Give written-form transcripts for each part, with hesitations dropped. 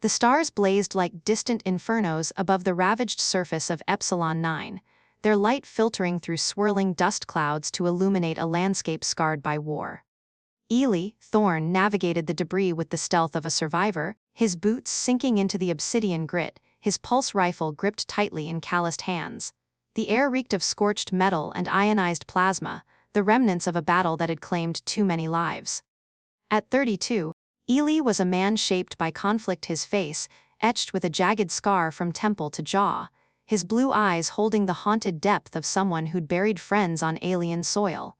The stars blazed like distant infernos above the ravaged surface of Epsilon 9, their light filtering through swirling dust clouds to illuminate a landscape scarred by war. Eli Thorne navigated the debris with the stealth of a survivor, his boots sinking into the obsidian grit, his pulse rifle gripped tightly in calloused hands. The air reeked of scorched metal and ionized plasma, the remnants of a battle that had claimed too many lives. At 32, Eli was a man shaped by conflict, his face etched with a jagged scar from temple to jaw, his blue eyes holding the haunted depth of someone who'd buried friends on alien soil.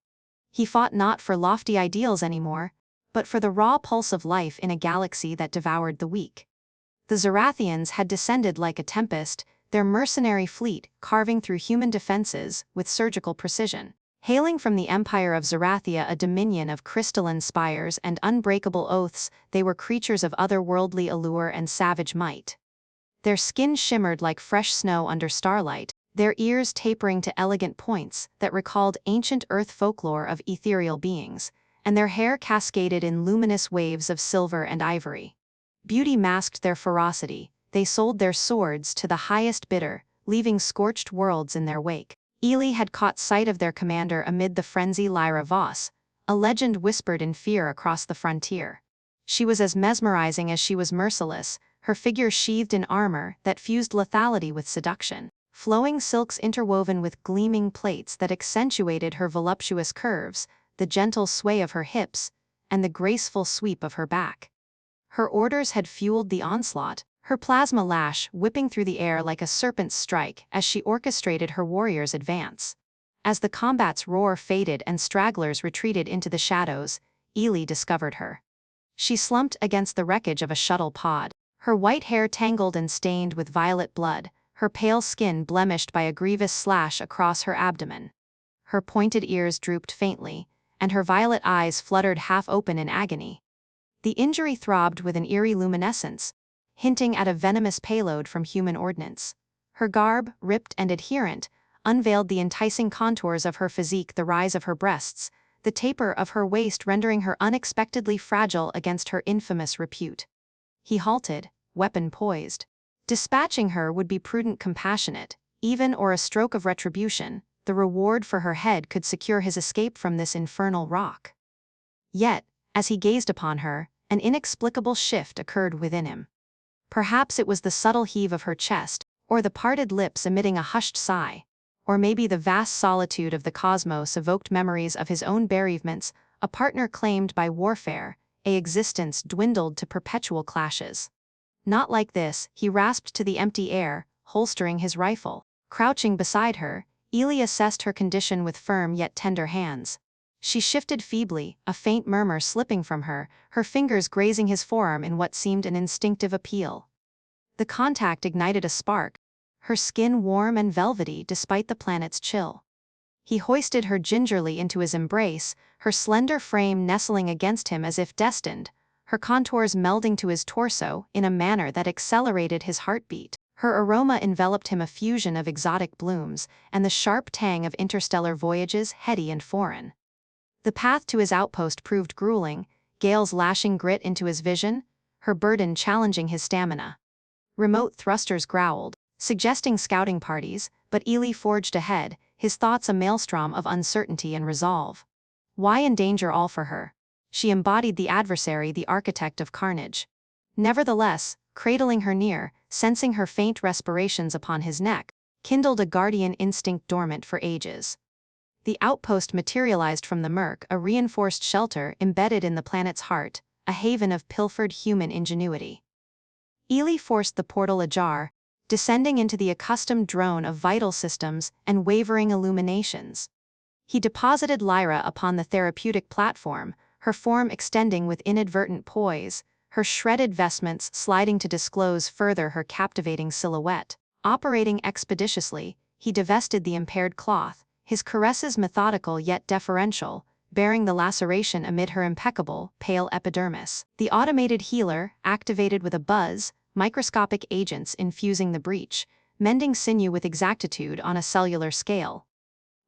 He fought not for lofty ideals anymore, but for the raw pulse of life in a galaxy that devoured the weak. The Zerathians had descended like a tempest, their mercenary fleet carving through human defenses with surgical precision. Hailing from the Empire of Zerathia, a dominion of crystalline spires and unbreakable oaths, they were creatures of otherworldly allure and savage might. Their skin shimmered like fresh snow under starlight, their ears tapering to elegant points that recalled ancient earth folklore of ethereal beings, and their hair cascaded in luminous waves of silver and ivory. Beauty masked their ferocity, they sold their swords to the highest bidder, leaving scorched worlds in their wake. Eli had caught sight of their commander amid the frenzy, Lyra Voss, a legend whispered in fear across the frontier. She was as mesmerizing as she was merciless, her figure sheathed in armor that fused lethality with seduction. Flowing silks interwoven with gleaming plates that accentuated her voluptuous curves, the gentle sway of her hips, and the graceful sweep of her back. Her orders had fueled the onslaught, her plasma lash whipping through the air like a serpent's strike as she orchestrated her warriors' advance. As the combat's roar faded and stragglers retreated into the shadows, Eli discovered her. She slumped against the wreckage of a shuttle pod, her white hair tangled and stained with violet blood, her pale skin blemished by a grievous slash across her abdomen. Her pointed ears drooped faintly, and her violet eyes fluttered half open in agony. The injury throbbed with an eerie luminescence, hinting at a venomous payload from human ordnance. Her garb, ripped and adherent, unveiled the enticing contours of her physique, the rise of her breasts, the taper of her waist rendering her unexpectedly fragile against her infamous repute. He halted, weapon poised. Dispatching her would be prudent, compassionate, even or a stroke of retribution, the reward for her head could secure his escape from this infernal rock. Yet, as he gazed upon her, an inexplicable shift occurred within him. Perhaps it was the subtle heave of her chest, or the parted lips emitting a hushed sigh, or maybe the vast solitude of the cosmos evoked memories of his own bereavements, a partner claimed by warfare, an existence dwindled to perpetual clashes. Not like this, he rasped to the empty air, holstering his rifle. Crouching beside her, Eli assessed her condition with firm yet tender hands. She shifted feebly, a faint murmur slipping from her, her fingers grazing his forearm in what seemed an instinctive appeal. The contact ignited a spark, her skin warm and velvety despite the planet's chill. He hoisted her gingerly into his embrace, her slender frame nestling against him as if destined, her contours melding to his torso in a manner that accelerated his heartbeat. Her aroma enveloped him, a fusion of exotic blooms and the sharp tang of interstellar voyages, heady and foreign. The path to his outpost proved grueling, gales lashing grit into his vision, her burden challenging his stamina. Remote thrusters growled, suggesting scouting parties, but Eli forged ahead, his thoughts a maelstrom of uncertainty and resolve. Why endanger all for her? She embodied the adversary, the architect of carnage. Nevertheless, cradling her near, sensing her faint respirations upon his neck, kindled a guardian instinct dormant for ages. The outpost materialized from the murk, a reinforced shelter embedded in the planet's heart, a haven of pilfered human ingenuity. Eli forced the portal ajar, descending into the accustomed drone of vital systems and wavering illuminations. He deposited Lyra upon the therapeutic platform, her form extending with inadvertent poise, her shredded vestments sliding to disclose further her captivating silhouette. Operating expeditiously, he divested the impaired cloth, his caresses methodical yet deferential, bearing the laceration amid her impeccable, pale epidermis. The automated healer, activated with a buzz, microscopic agents infusing the breach, mending sinew with exactitude on a cellular scale.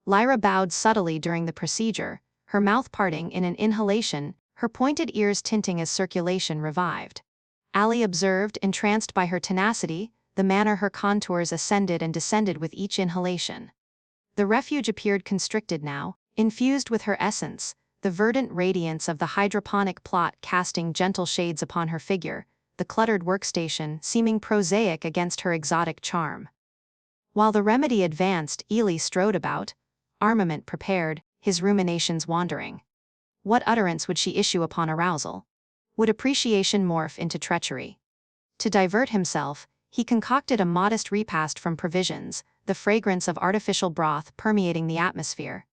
Lyra bowed subtly during the procedure, her mouth parting in an inhalation, her pointed ears tinting as circulation revived. Allie observed, entranced by her tenacity, the manner her contours ascended and descended with each inhalation. The refuge appeared constricted now, infused with her essence, the verdant radiance of the hydroponic plot casting gentle shades upon her figure, the cluttered workstation seeming prosaic against her exotic charm. While the remedy advanced, Eli strode about, armament prepared, his ruminations wandering. What utterance would she issue upon arousal? Would appreciation morph into treachery? To divert himself, he concocted a modest repast from provisions, the fragrance of artificial broth permeating the atmosphere.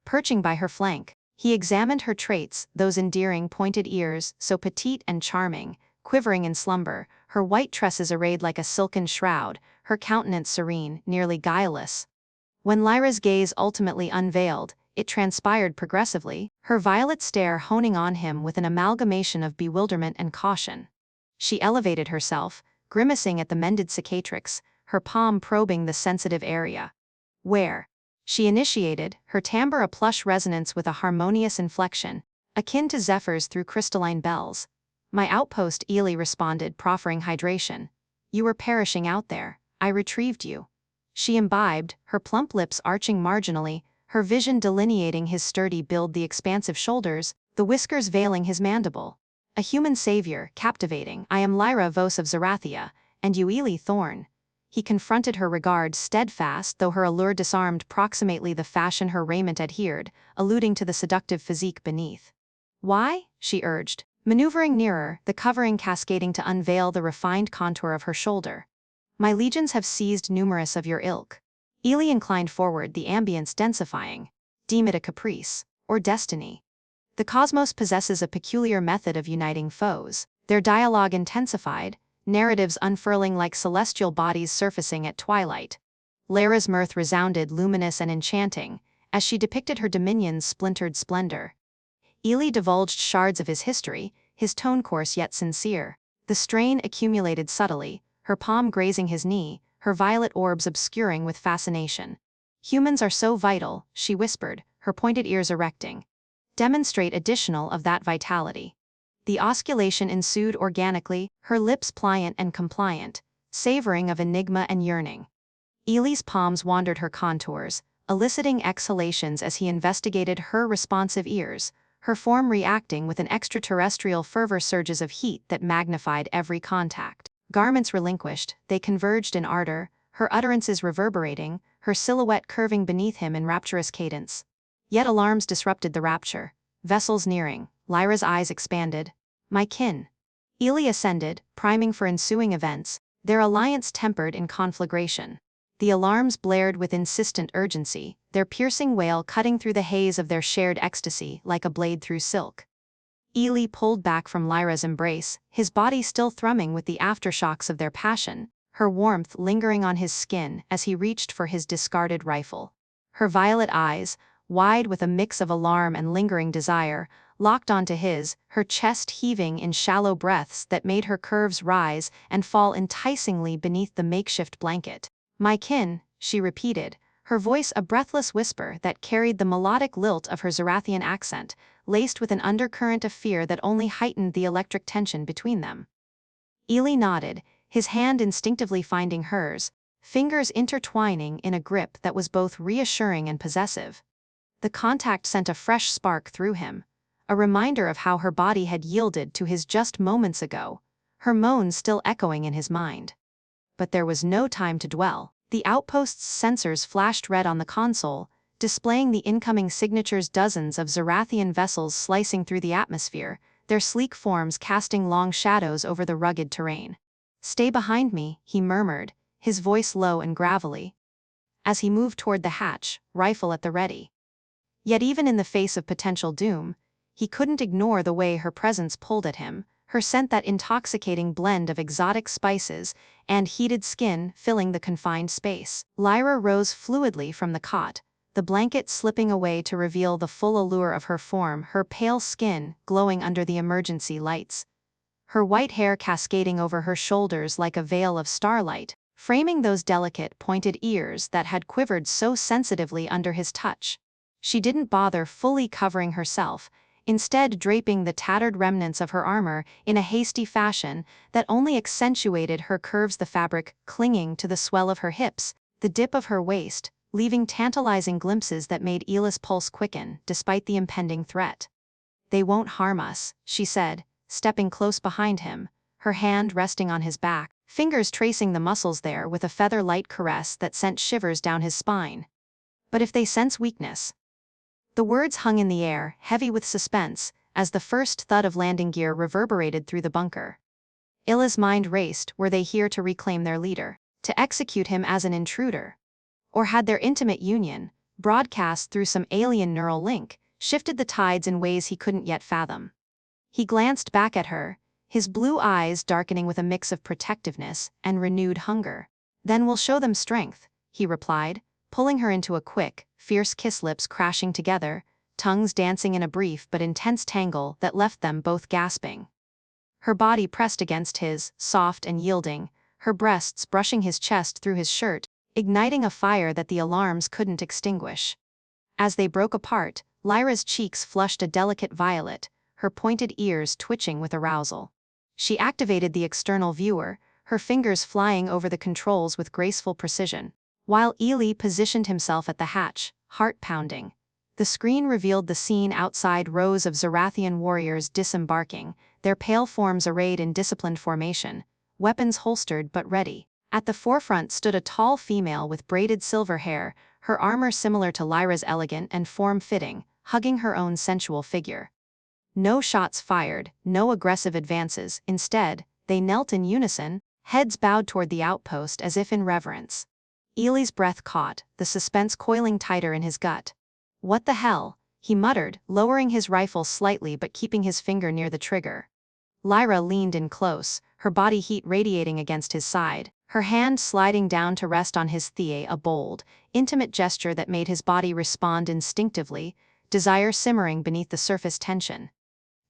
Perching by her flank, he examined her traits, those endearing pointed ears, so petite and charming, quivering in slumber, her white tresses arrayed like a silken shroud, her countenance serene, nearly guileless. When Lyra's gaze ultimately unveiled, it transpired progressively, her violet stare honing on him with an amalgamation of bewilderment and caution. She elevated herself, grimacing at the mended cicatrix, her palm probing the sensitive area. Where? She initiated, her timbre a plush resonance with a harmonious inflection, akin to zephyrs through crystalline bells. My outpost, Eli responded, proffering hydration. You were perishing out there. I retrieved you. She imbibed, her plump lips arching marginally, her vision delineating his sturdy build, the expansive shoulders, the whiskers veiling his mandible. A human savior, captivating. I am Lyra Voss of Zerathia, and you Eli Thorne. He confronted her regard steadfast, though her allure disarmed proximately the fashion her raiment adhered, alluding to the seductive physique beneath. Why? She urged, maneuvering nearer, the covering cascading to unveil the refined contour of her shoulder. My legions have seized numerous of your ilk. Eli inclined forward, the ambience densifying. Deem it a caprice, or destiny. The cosmos possesses a peculiar method of uniting foes, their dialogue intensified, narratives unfurling like celestial bodies surfacing at twilight. Lyra's mirth resounded, luminous and enchanting, as she depicted her dominion's splintered splendor. Eli divulged shards of his history, his tone coarse yet sincere. The strain accumulated subtly, her palm grazing his knee, her violet orbs obscuring with fascination. Humans are so vital, she whispered, her pointed ears erecting. Demonstrate additional of that vitality. The osculation ensued organically, her lips pliant and compliant, savoring of enigma and yearning. Eli's palms wandered her contours, eliciting exhalations as he investigated her responsive ears, her form reacting with an extraterrestrial fervor, surges of heat that magnified every contact. Garments relinquished, they converged in ardor, her utterances reverberating, her silhouette curving beneath him in rapturous cadence. Yet alarms disrupted the rapture. Vessels nearing, Lyra's eyes expanded. My kin. Eli ascended, priming for ensuing events, their alliance tempered in conflagration. The alarms blared with insistent urgency, their piercing wail cutting through the haze of their shared ecstasy like a blade through silk. Eli pulled back from Lyra's embrace, his body still thrumming with the aftershocks of their passion, her warmth lingering on his skin as he reached for his discarded rifle. Her violet eyes, wide with a mix of alarm and lingering desire, locked onto his, her chest heaving in shallow breaths that made her curves rise and fall enticingly beneath the makeshift blanket. My kin, she repeated, her voice a breathless whisper that carried the melodic lilt of her Zerathian accent, laced with an undercurrent of fear that only heightened the electric tension between them. Eli nodded, his hand instinctively finding hers, fingers intertwining in a grip that was both reassuring and possessive. The contact sent a fresh spark through him, a reminder of how her body had yielded to his just moments ago, her moans still echoing in his mind. But there was no time to dwell. The outpost's sensors flashed red on the console, displaying the incoming signatures, dozens of Zerathian vessels slicing through the atmosphere, their sleek forms casting long shadows over the rugged terrain. Stay behind me, he murmured, his voice low and gravelly, as he moved toward the hatch, rifle at the ready. Yet even in the face of potential doom, he couldn't ignore the way her presence pulled at him, her scent that intoxicating blend of exotic spices and heated skin filling the confined space. Lyra rose fluidly from the cot, the blanket slipping away to reveal the full allure of her form, her pale skin glowing under the emergency lights. Her white hair cascading over her shoulders like a veil of starlight, framing those delicate, pointed ears that had quivered so sensitively under his touch. She didn't bother fully covering herself, instead draping the tattered remnants of her armor in a hasty fashion that only accentuated her curves, the fabric clinging to the swell of her hips, the dip of her waist, leaving tantalizing glimpses that made Eli's pulse quicken despite the impending threat. "They won't harm us," she said, stepping close behind him, her hand resting on his back, fingers tracing the muscles there with a feather-light caress that sent shivers down his spine. "But if they sense weakness?" The words hung in the air, heavy with suspense, as the first thud of landing gear reverberated through the bunker. Ila's mind raced. Were they here to reclaim their leader, to execute him as an intruder? Or had their intimate union, broadcast through some alien neural link, shifted the tides in ways he couldn't yet fathom? He glanced back at her, his blue eyes darkening with a mix of protectiveness and renewed hunger. "Then we'll show them strength," he replied, pulling her into a quick, fierce kiss, lips crashing together, tongues dancing in a brief but intense tangle that left them both gasping. Her body pressed against his, soft and yielding, her breasts brushing his chest through his shirt, igniting a fire that the alarms couldn't extinguish. As they broke apart, Lyra's cheeks flushed a delicate violet, her pointed ears twitching with arousal. She activated the external viewer, her fingers flying over the controls with graceful precision, while Eli positioned himself at the hatch, heart pounding. The screen revealed the scene outside, rows of Zerathian warriors disembarking, their pale forms arrayed in disciplined formation, weapons holstered but ready. At the forefront stood a tall female with braided silver hair, her armor similar to Lyra's, elegant and form-fitting, hugging her own sensual figure. No shots fired, no aggressive advances. Instead, they knelt in unison, heads bowed toward the outpost as if in reverence. Eli's breath caught, the suspense coiling tighter in his gut. "What the hell?" he muttered, lowering his rifle slightly but keeping his finger near the trigger. Lyra leaned in close, her body heat radiating against his side, her hand sliding down to rest on his thigh, a bold, intimate gesture that made his body respond instinctively, desire simmering beneath the surface tension.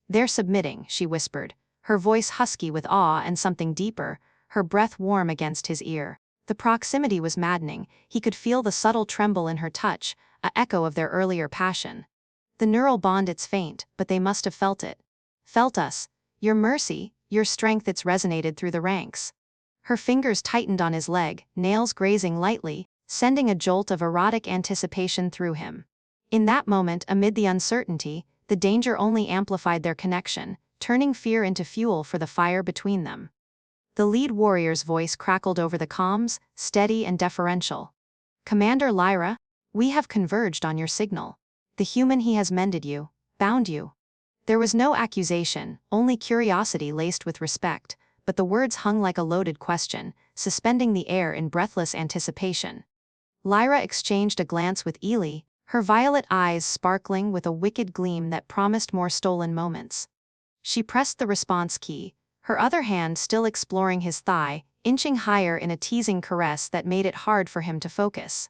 "They're submitting," she whispered, her voice husky with awe and something deeper, her breath warm against his ear. The proximity was maddening, he could feel the subtle tremble in her touch, an echo of their earlier passion. The neural bond, it's faint, but they must have felt it. "Felt us. Your mercy, your strength," it's resonated through the ranks. Her fingers tightened on his leg, nails grazing lightly, sending a jolt of erotic anticipation through him. In that moment, amid the uncertainty, the danger only amplified their connection, turning fear into fuel for the fire between them. The lead warrior's voice crackled over the comms, steady and deferential. "Commander Lyra, we have converged on your signal. The human he has mended you, bound you." There was no accusation, only curiosity laced with respect, but the words hung like a loaded question, suspending the air in breathless anticipation. Lyra exchanged a glance with Eli, her violet eyes sparkling with a wicked gleam that promised more stolen moments. She pressed the response key, her other hand still exploring his thigh, inching higher in a teasing caress that made it hard for him to focus.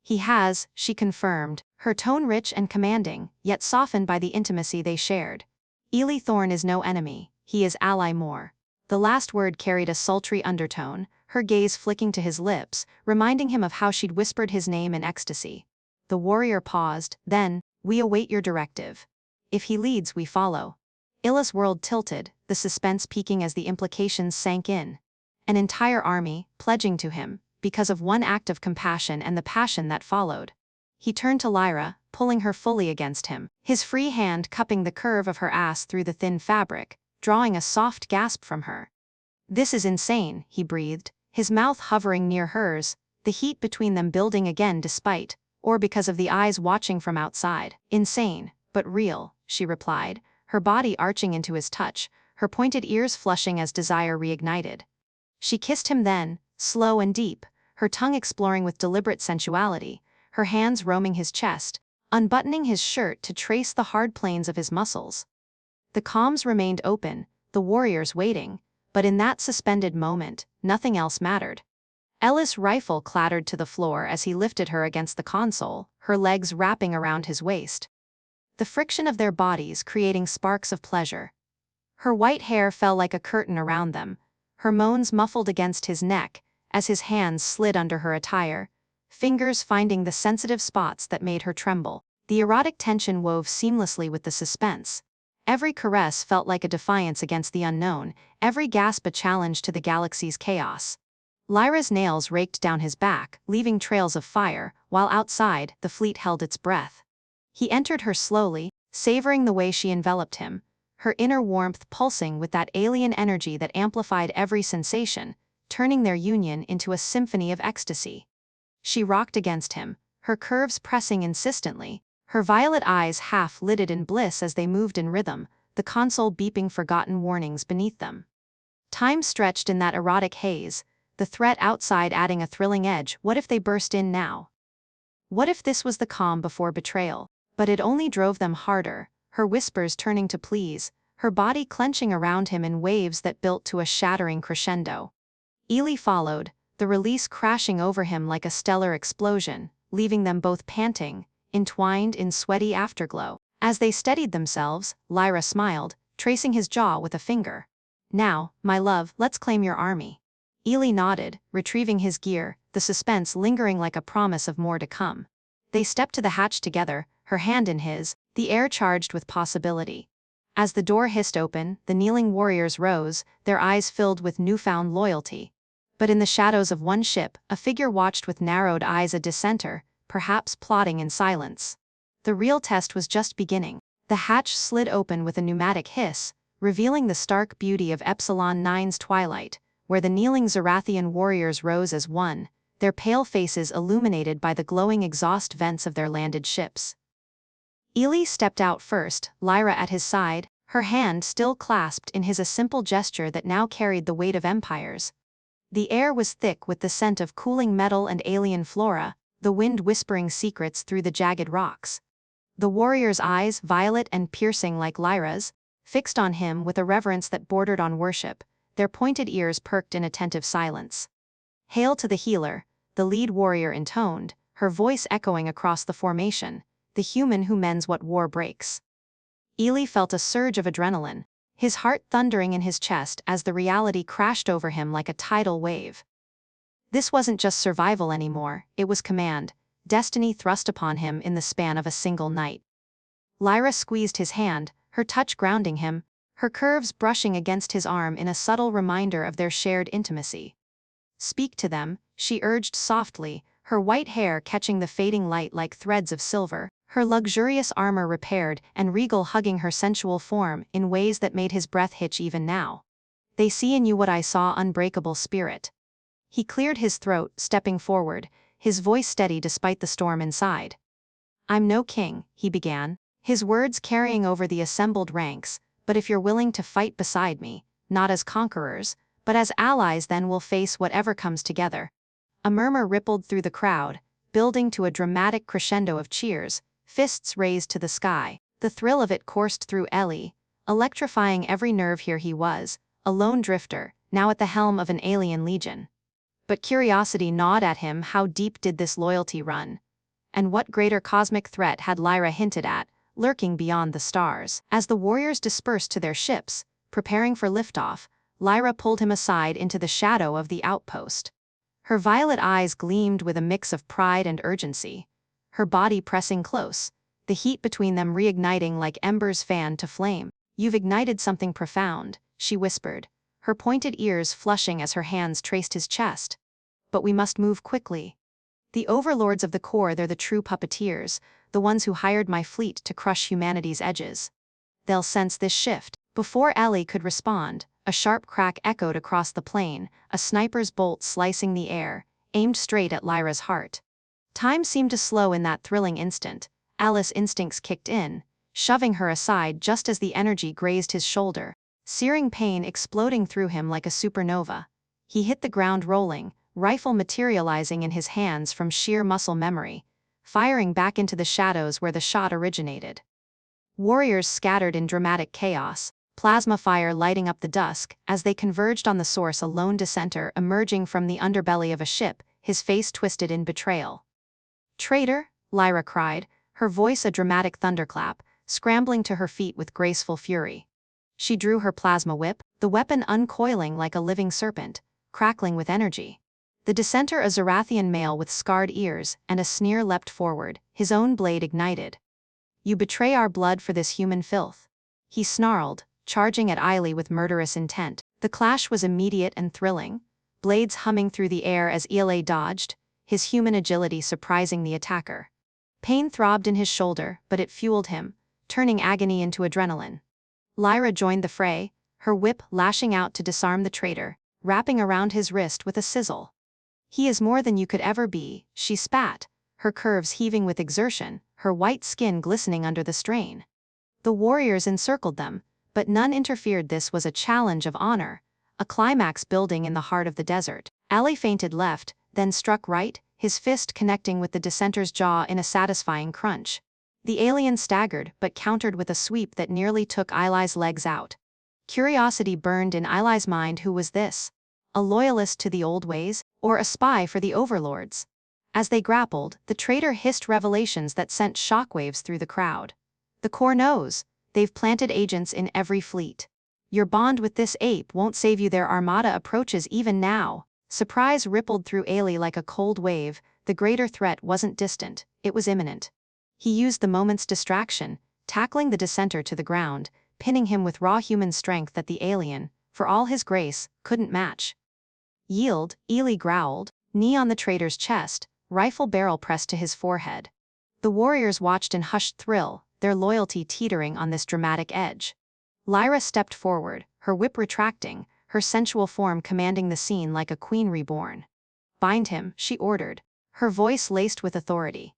"He has," she confirmed, her tone rich and commanding, yet softened by the intimacy they shared. "Eli Thorne is no enemy, he is ally more." The last word carried a sultry undertone, her gaze flicking to his lips, reminding him of how she'd whispered his name in ecstasy. The warrior paused, then, "We await your directive. If he leads, we follow." Ila's world tilted, the suspense peaking as the implications sank in. An entire army, pledging to him, because of one act of compassion and the passion that followed. He turned to Lyra, pulling her fully against him, his free hand cupping the curve of her ass through the thin fabric, drawing a soft gasp from her. "This is insane," he breathed, his mouth hovering near hers, the heat between them building again despite, or because of the eyes watching from outside. "Insane, but real," she replied, her body arching into his touch, her pointed ears flushing as desire reignited. She kissed him then, slow and deep, her tongue exploring with deliberate sensuality, her hands roaming his chest, unbuttoning his shirt to trace the hard planes of his muscles. The comms remained open, the warriors waiting, but in that suspended moment, nothing else mattered. Ella's rifle clattered to the floor as he lifted her against the console, her legs wrapping around his waist. The friction of their bodies creating sparks of pleasure. Her white hair fell like a curtain around them, her moans muffled against his neck, as his hands slid under her attire, fingers finding the sensitive spots that made her tremble. The erotic tension wove seamlessly with the suspense. Every caress felt like a defiance against the unknown, every gasp a challenge to the galaxy's chaos. Lyra's nails raked down his back, leaving trails of fire, while outside, the fleet held its breath. He entered her slowly, savoring the way she enveloped him, her inner warmth pulsing with that alien energy that amplified every sensation, turning their union into a symphony of ecstasy. She rocked against him, her curves pressing insistently, her violet eyes half-lidded in bliss as they moved in rhythm, the console beeping forgotten warnings beneath them. Time stretched in that erotic haze, the threat outside adding a thrilling edge. What if they burst in now? What if this was the calm before betrayal? But it only drove them harder, her whispers turning to pleas, her body clenching around him in waves that built to a shattering crescendo. Eli followed, the release crashing over him like a stellar explosion, leaving them both panting, entwined in sweaty afterglow. As they steadied themselves, Lyra smiled, tracing his jaw with a finger. "Now, my love, let's claim your army." Eli nodded, retrieving his gear, the suspense lingering like a promise of more to come. They stepped to the hatch together, her hand in his, the air charged with possibility. As the door hissed open, the kneeling warriors rose, their eyes filled with newfound loyalty. But in the shadows of one ship, a figure watched with narrowed eyes, a dissenter, perhaps plotting in silence. The real test was just beginning. The hatch slid open with a pneumatic hiss, revealing the stark beauty of Epsilon 9's twilight, where the kneeling Zerathian warriors rose as one, their pale faces illuminated by the glowing exhaust vents of their landed ships. Eli stepped out first, Lyra at his side, her hand still clasped in his, a simple gesture that now carried the weight of empires. The air was thick with the scent of cooling metal and alien flora, the wind whispering secrets through the jagged rocks. The warrior's eyes, violet and piercing like Lyra's, fixed on him with a reverence that bordered on worship, their pointed ears perked in attentive silence. "Hail to the healer," the lead warrior intoned, her voice echoing across the formation, "the human who mends what war breaks." Eli felt a surge of adrenaline, his heart thundering in his chest as the reality crashed over him like a tidal wave. This wasn't just survival anymore, it was command, destiny thrust upon him in the span of a single night. Lyra squeezed his hand, her touch grounding him, her curves brushing against his arm in a subtle reminder of their shared intimacy. "Speak to them," she urged softly, her white hair catching the fading light like threads of silver, her luxurious armor repaired and regal hugging her sensual form in ways that made his breath hitch even now. "They see in you what I saw, unbreakable spirit." He cleared his throat, stepping forward, his voice steady despite the storm inside. "I'm no king," he began, his words carrying over the assembled ranks, "but if you're willing to fight beside me, not as conquerors, but as allies, then we'll face whatever comes together." A murmur rippled through the crowd, building to a dramatic crescendo of cheers, fists raised to the sky. The thrill of it coursed through Eli, electrifying every nerve. Here he was, a lone drifter, now at the helm of an alien legion. But curiosity gnawed at him. How deep did this loyalty run? And what greater cosmic threat had Lyra hinted at, lurking beyond the stars? As the warriors dispersed to their ships, preparing for liftoff, Lyra pulled him aside into the shadow of the outpost. Her violet eyes gleamed with a mix of pride and urgency, her body pressing close, the heat between them reigniting like embers fanned to flame. "You've ignited something profound," she whispered, her pointed ears flushing as her hands traced his chest. "But we must move quickly. The overlords of the core, they're the true puppeteers, the ones who hired my fleet to crush humanity's edges. They'll sense this shift." Before Eli could respond, a sharp crack echoed across the plain, a sniper's bolt slicing the air, aimed straight at Lyra's heart. Time seemed to slow in that thrilling instant. Alice instincts kicked in, shoving her aside just as the energy grazed his shoulder, searing pain exploding through him like a supernova. He hit the ground rolling, rifle materializing in his hands from sheer muscle memory, firing back into the shadows where the shot originated. Warriors scattered in dramatic chaos, plasma fire lighting up the dusk. As they converged on the source, a lone dissenter emerging from the underbelly of a ship, his face twisted in betrayal. "Traitor!" Lyra cried, her voice a dramatic thunderclap, scrambling to her feet with graceful fury. She drew her plasma whip, the weapon uncoiling like a living serpent, crackling with energy. The dissenter, a Zerathian male with scarred ears and a sneer, leapt forward, his own blade ignited. You betray our blood for this human filth. He snarled, charging at Eli with murderous intent. The clash was immediate and thrilling, blades humming through the air as Eli dodged, his human agility surprising the attacker. Pain throbbed in his shoulder, but it fueled him, turning agony into adrenaline. Lyra joined the fray, her whip lashing out to disarm the traitor, wrapping around his wrist with a sizzle. He is more than you could ever be, she spat, her curves heaving with exertion, her white skin glistening under the strain. The warriors encircled them, but none interfered. This was a challenge of honor, a climax building in the heart of the desert. Eli feinted left, then struck right, his fist connecting with the dissenter's jaw in a satisfying crunch. The alien staggered but countered with a sweep that nearly took Eli's legs out. Curiosity burned in Eli's mind. Who was this? A loyalist to the old ways, or a spy for the overlords? As they grappled, the traitor hissed revelations that sent shockwaves through the crowd. The Corps knows. They've planted agents in every fleet. Your bond with this ape won't save you. Their armada approaches even now. Surprise rippled through Eli like a cold wave. The greater threat wasn't distant, it was imminent. He used the moment's distraction, tackling the dissenter to the ground, pinning him with raw human strength that the alien, for all his grace, couldn't match. Yield, Eli growled, knee on the traitor's chest, rifle barrel pressed to his forehead. The warriors watched in hushed thrill, their loyalty teetering on this dramatic edge. Lyra stepped forward, her whip retracting, her sensual form commanding the scene like a queen reborn. Bind him, she ordered, her voice laced with authority.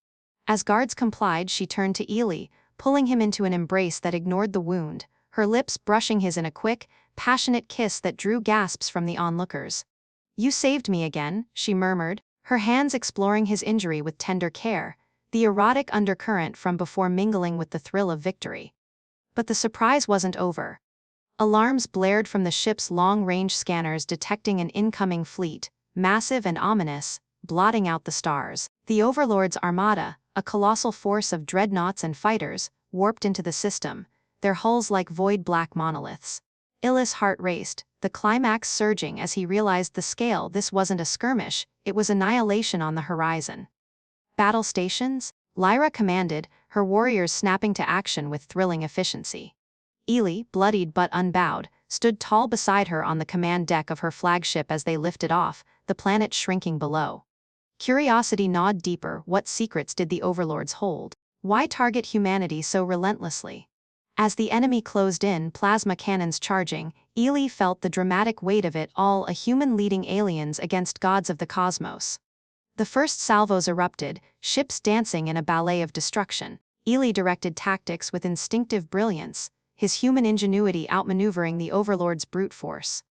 As guards complied, she turned to Eli, pulling him into an embrace that ignored the wound, her lips brushing his in a quick, passionate kiss that drew gasps from the onlookers. You saved me again, she murmured, her hands exploring his injury with tender care, the erotic undercurrent from before mingling with the thrill of victory. But the surprise wasn't over. Alarms blared from the ship's long-range scanners detecting an incoming fleet, massive and ominous, blotting out the stars. The Overlords' armada, a colossal force of dreadnoughts and fighters, warped into the system, their hulls like void black monoliths. Eli's heart raced, the climax surging as he realized the scale. This wasn't a skirmish, it was annihilation on the horizon. Battle stations? Lyra commanded, her warriors snapping to action with thrilling efficiency. Eli, bloodied but unbowed, stood tall beside her on the command deck of her flagship as they lifted off, the planet shrinking below. Curiosity gnawed deeper. What secrets did the overlords hold? Why target humanity so relentlessly? As the enemy closed in, plasma cannons charging, Eli felt the dramatic weight of it all, a human leading aliens against gods of the cosmos. The first salvos erupted, ships dancing in a ballet of destruction. Eli directed tactics with instinctive brilliance, his human ingenuity outmaneuvering the overlord's brute force.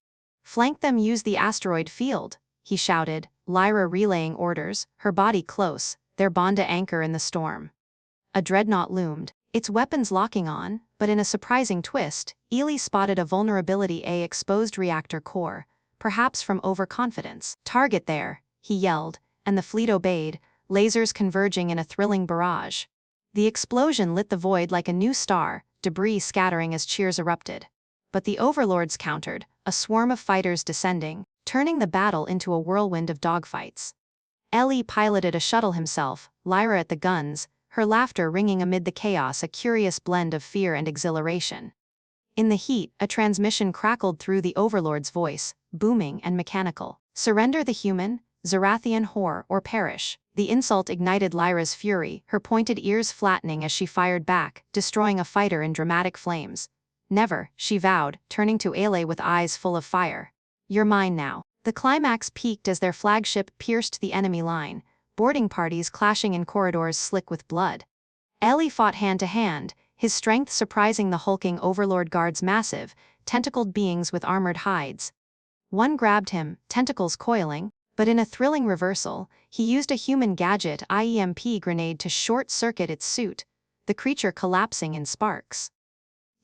Flank them, use the asteroid field, he shouted, Lyra relaying orders, her body close, their bond to anchor in the storm. A dreadnought loomed, its weapons locking on, but in a surprising twist, Eli spotted a vulnerability: a exposed reactor core, perhaps from overconfidence. Target there, he yelled, and the fleet obeyed, lasers converging in a thrilling barrage. The explosion lit the void like a new star, debris scattering as cheers erupted. But the overlords countered, a swarm of fighters descending, turning the battle into a whirlwind of dogfights. Eli piloted a shuttle himself, Lyra at the guns, her laughter ringing amid the chaos, a curious blend of fear and exhilaration. In the heat, a transmission crackled through the overlord's voice, booming and mechanical. Surrender the human, Zerathian whore, or perish. The insult ignited Lyra's fury, her pointed ears flattening as she fired back, destroying a fighter in dramatic flames. Never, she vowed, turning to Eli with eyes full of fire. You're mine now. The climax peaked as their flagship pierced the enemy line, boarding parties clashing in corridors slick with blood. Eli fought hand to hand, his strength surprising the hulking overlord guards, massive, tentacled beings with armored hides. One grabbed him, tentacles coiling, but in a thrilling reversal, he used a human gadget, IEMP grenade, to short-circuit its suit, the creature collapsing in sparks.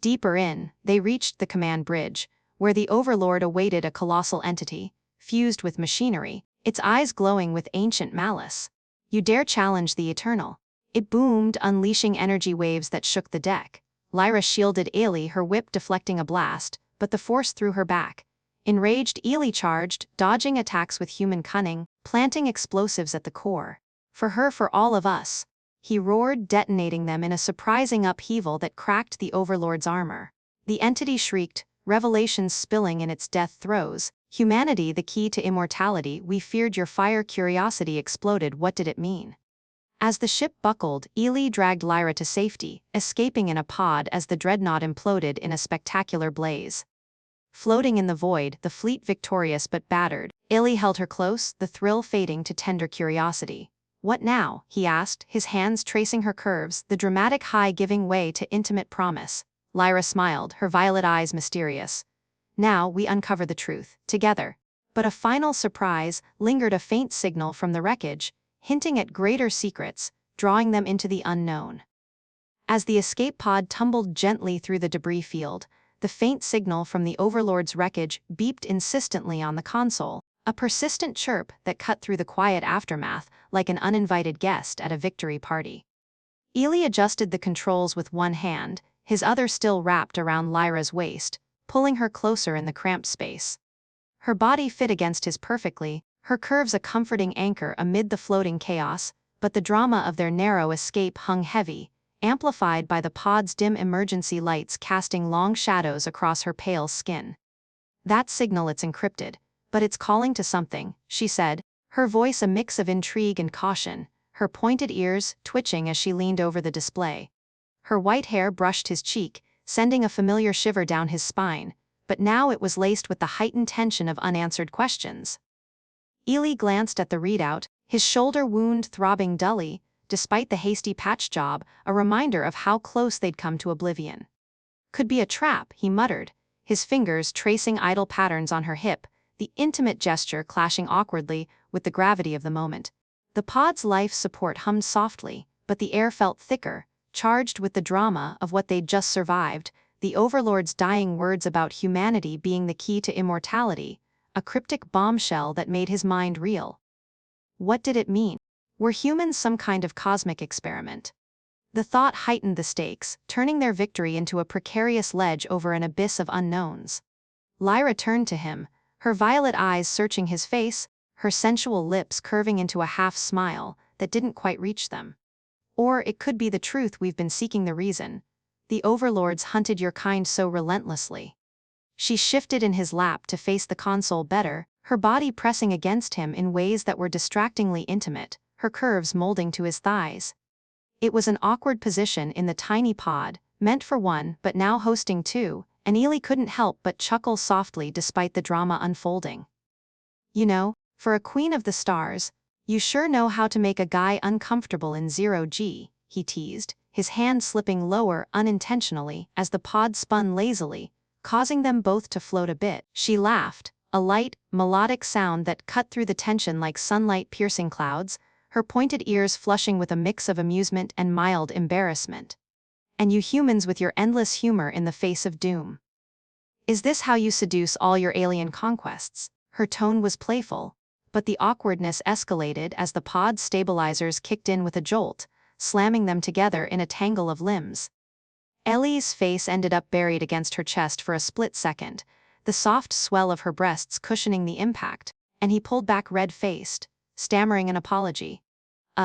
Deeper in, they reached the command bridge, where the overlord awaited, a colossal entity, fused with machinery, its eyes glowing with ancient malice. You dare challenge the eternal? It boomed, unleashing energy waves that shook the deck. Lyra shielded Eli, her whip deflecting a blast, but the force threw her back. Enraged, Eli charged, dodging attacks with human cunning, planting explosives at the core. For her, for all of us. he roared, detonating them in a surprising upheaval that cracked the overlord's armor. The entity shrieked, revelations spilling in its death throes. Humanity, the key to immortality, we feared your fire. Curiosity exploded. What did it mean? As the ship buckled, Eli dragged Lyra to safety, escaping in a pod as the dreadnought imploded in a spectacular blaze. Floating in the void, the fleet victorious but battered, Eli held her close, the thrill fading to tender curiosity. What now? He asked, his hands tracing her curves, the dramatic high giving way to intimate promise. Lyra smiled, her violet eyes mysterious. Now we uncover the truth, together. But a final surprise, lingered, a faint signal from the wreckage, hinting at greater secrets, drawing them into the unknown. As the escape pod tumbled gently through the debris field, the faint signal from the overlord's wreckage beeped insistently on the console, a persistent chirp that cut through the quiet aftermath like an uninvited guest at a victory party. Eli adjusted the controls with one hand, his other still wrapped around Lyra's waist, pulling her closer in the cramped space. Her body fit against his perfectly, her curves a comforting anchor amid the floating chaos, but the drama of their narrow escape hung heavy, amplified by the pod's dim emergency lights casting long shadows across her pale skin. That signal, it's encrypted, but it's calling to something, she said, her voice a mix of intrigue and caution, her pointed ears twitching as she leaned over the display. Her white hair brushed his cheek, sending a familiar shiver down his spine, but now it was laced with the heightened tension of unanswered questions. Eli glanced at the readout, his shoulder wound throbbing dully, despite the hasty patch job, a reminder of how close they'd come to oblivion. Could be a trap, he muttered, his fingers tracing idle patterns on her hip, the intimate gesture clashing awkwardly with the gravity of the moment. The pod's life support hummed softly, but the air felt thicker, charged with the drama of what they'd just survived, the overlord's dying words about humanity being the key to immortality, a cryptic bombshell that made his mind reel. What did it mean? Were humans some kind of cosmic experiment? The thought heightened the stakes, turning their victory into a precarious ledge over an abyss of unknowns. Lyra turned to him, her violet eyes searching his face, her sensual lips curving into a half-smile that didn't quite reach them. Or it could be the truth, we've been seeking the reason. The overlords hunted your kind so relentlessly. She shifted in his lap to face the console better, her body pressing against him in ways that were distractingly intimate, her curves molding to his thighs. It was an awkward position in the tiny pod, meant for one but now hosting two, and Eli couldn't help but chuckle softly despite the drama unfolding. You know, for a queen of the stars, you sure know how to make a guy uncomfortable in 0G, he teased, his hand slipping lower unintentionally as the pod spun lazily, causing them both to float a bit. She laughed, a light, melodic sound that cut through the tension like sunlight piercing clouds, her pointed ears flushing with a mix of amusement and mild embarrassment. And you humans with your endless humor in the face of doom. Is this how you seduce all your alien conquests? Her tone was playful, but the awkwardness escalated as the pod stabilizers kicked in with a jolt, slamming them together in a tangle of limbs. Ellie's face ended up buried against her chest for a split second, the soft swell of her breasts cushioning the impact, and he pulled back red-faced, stammering an apology.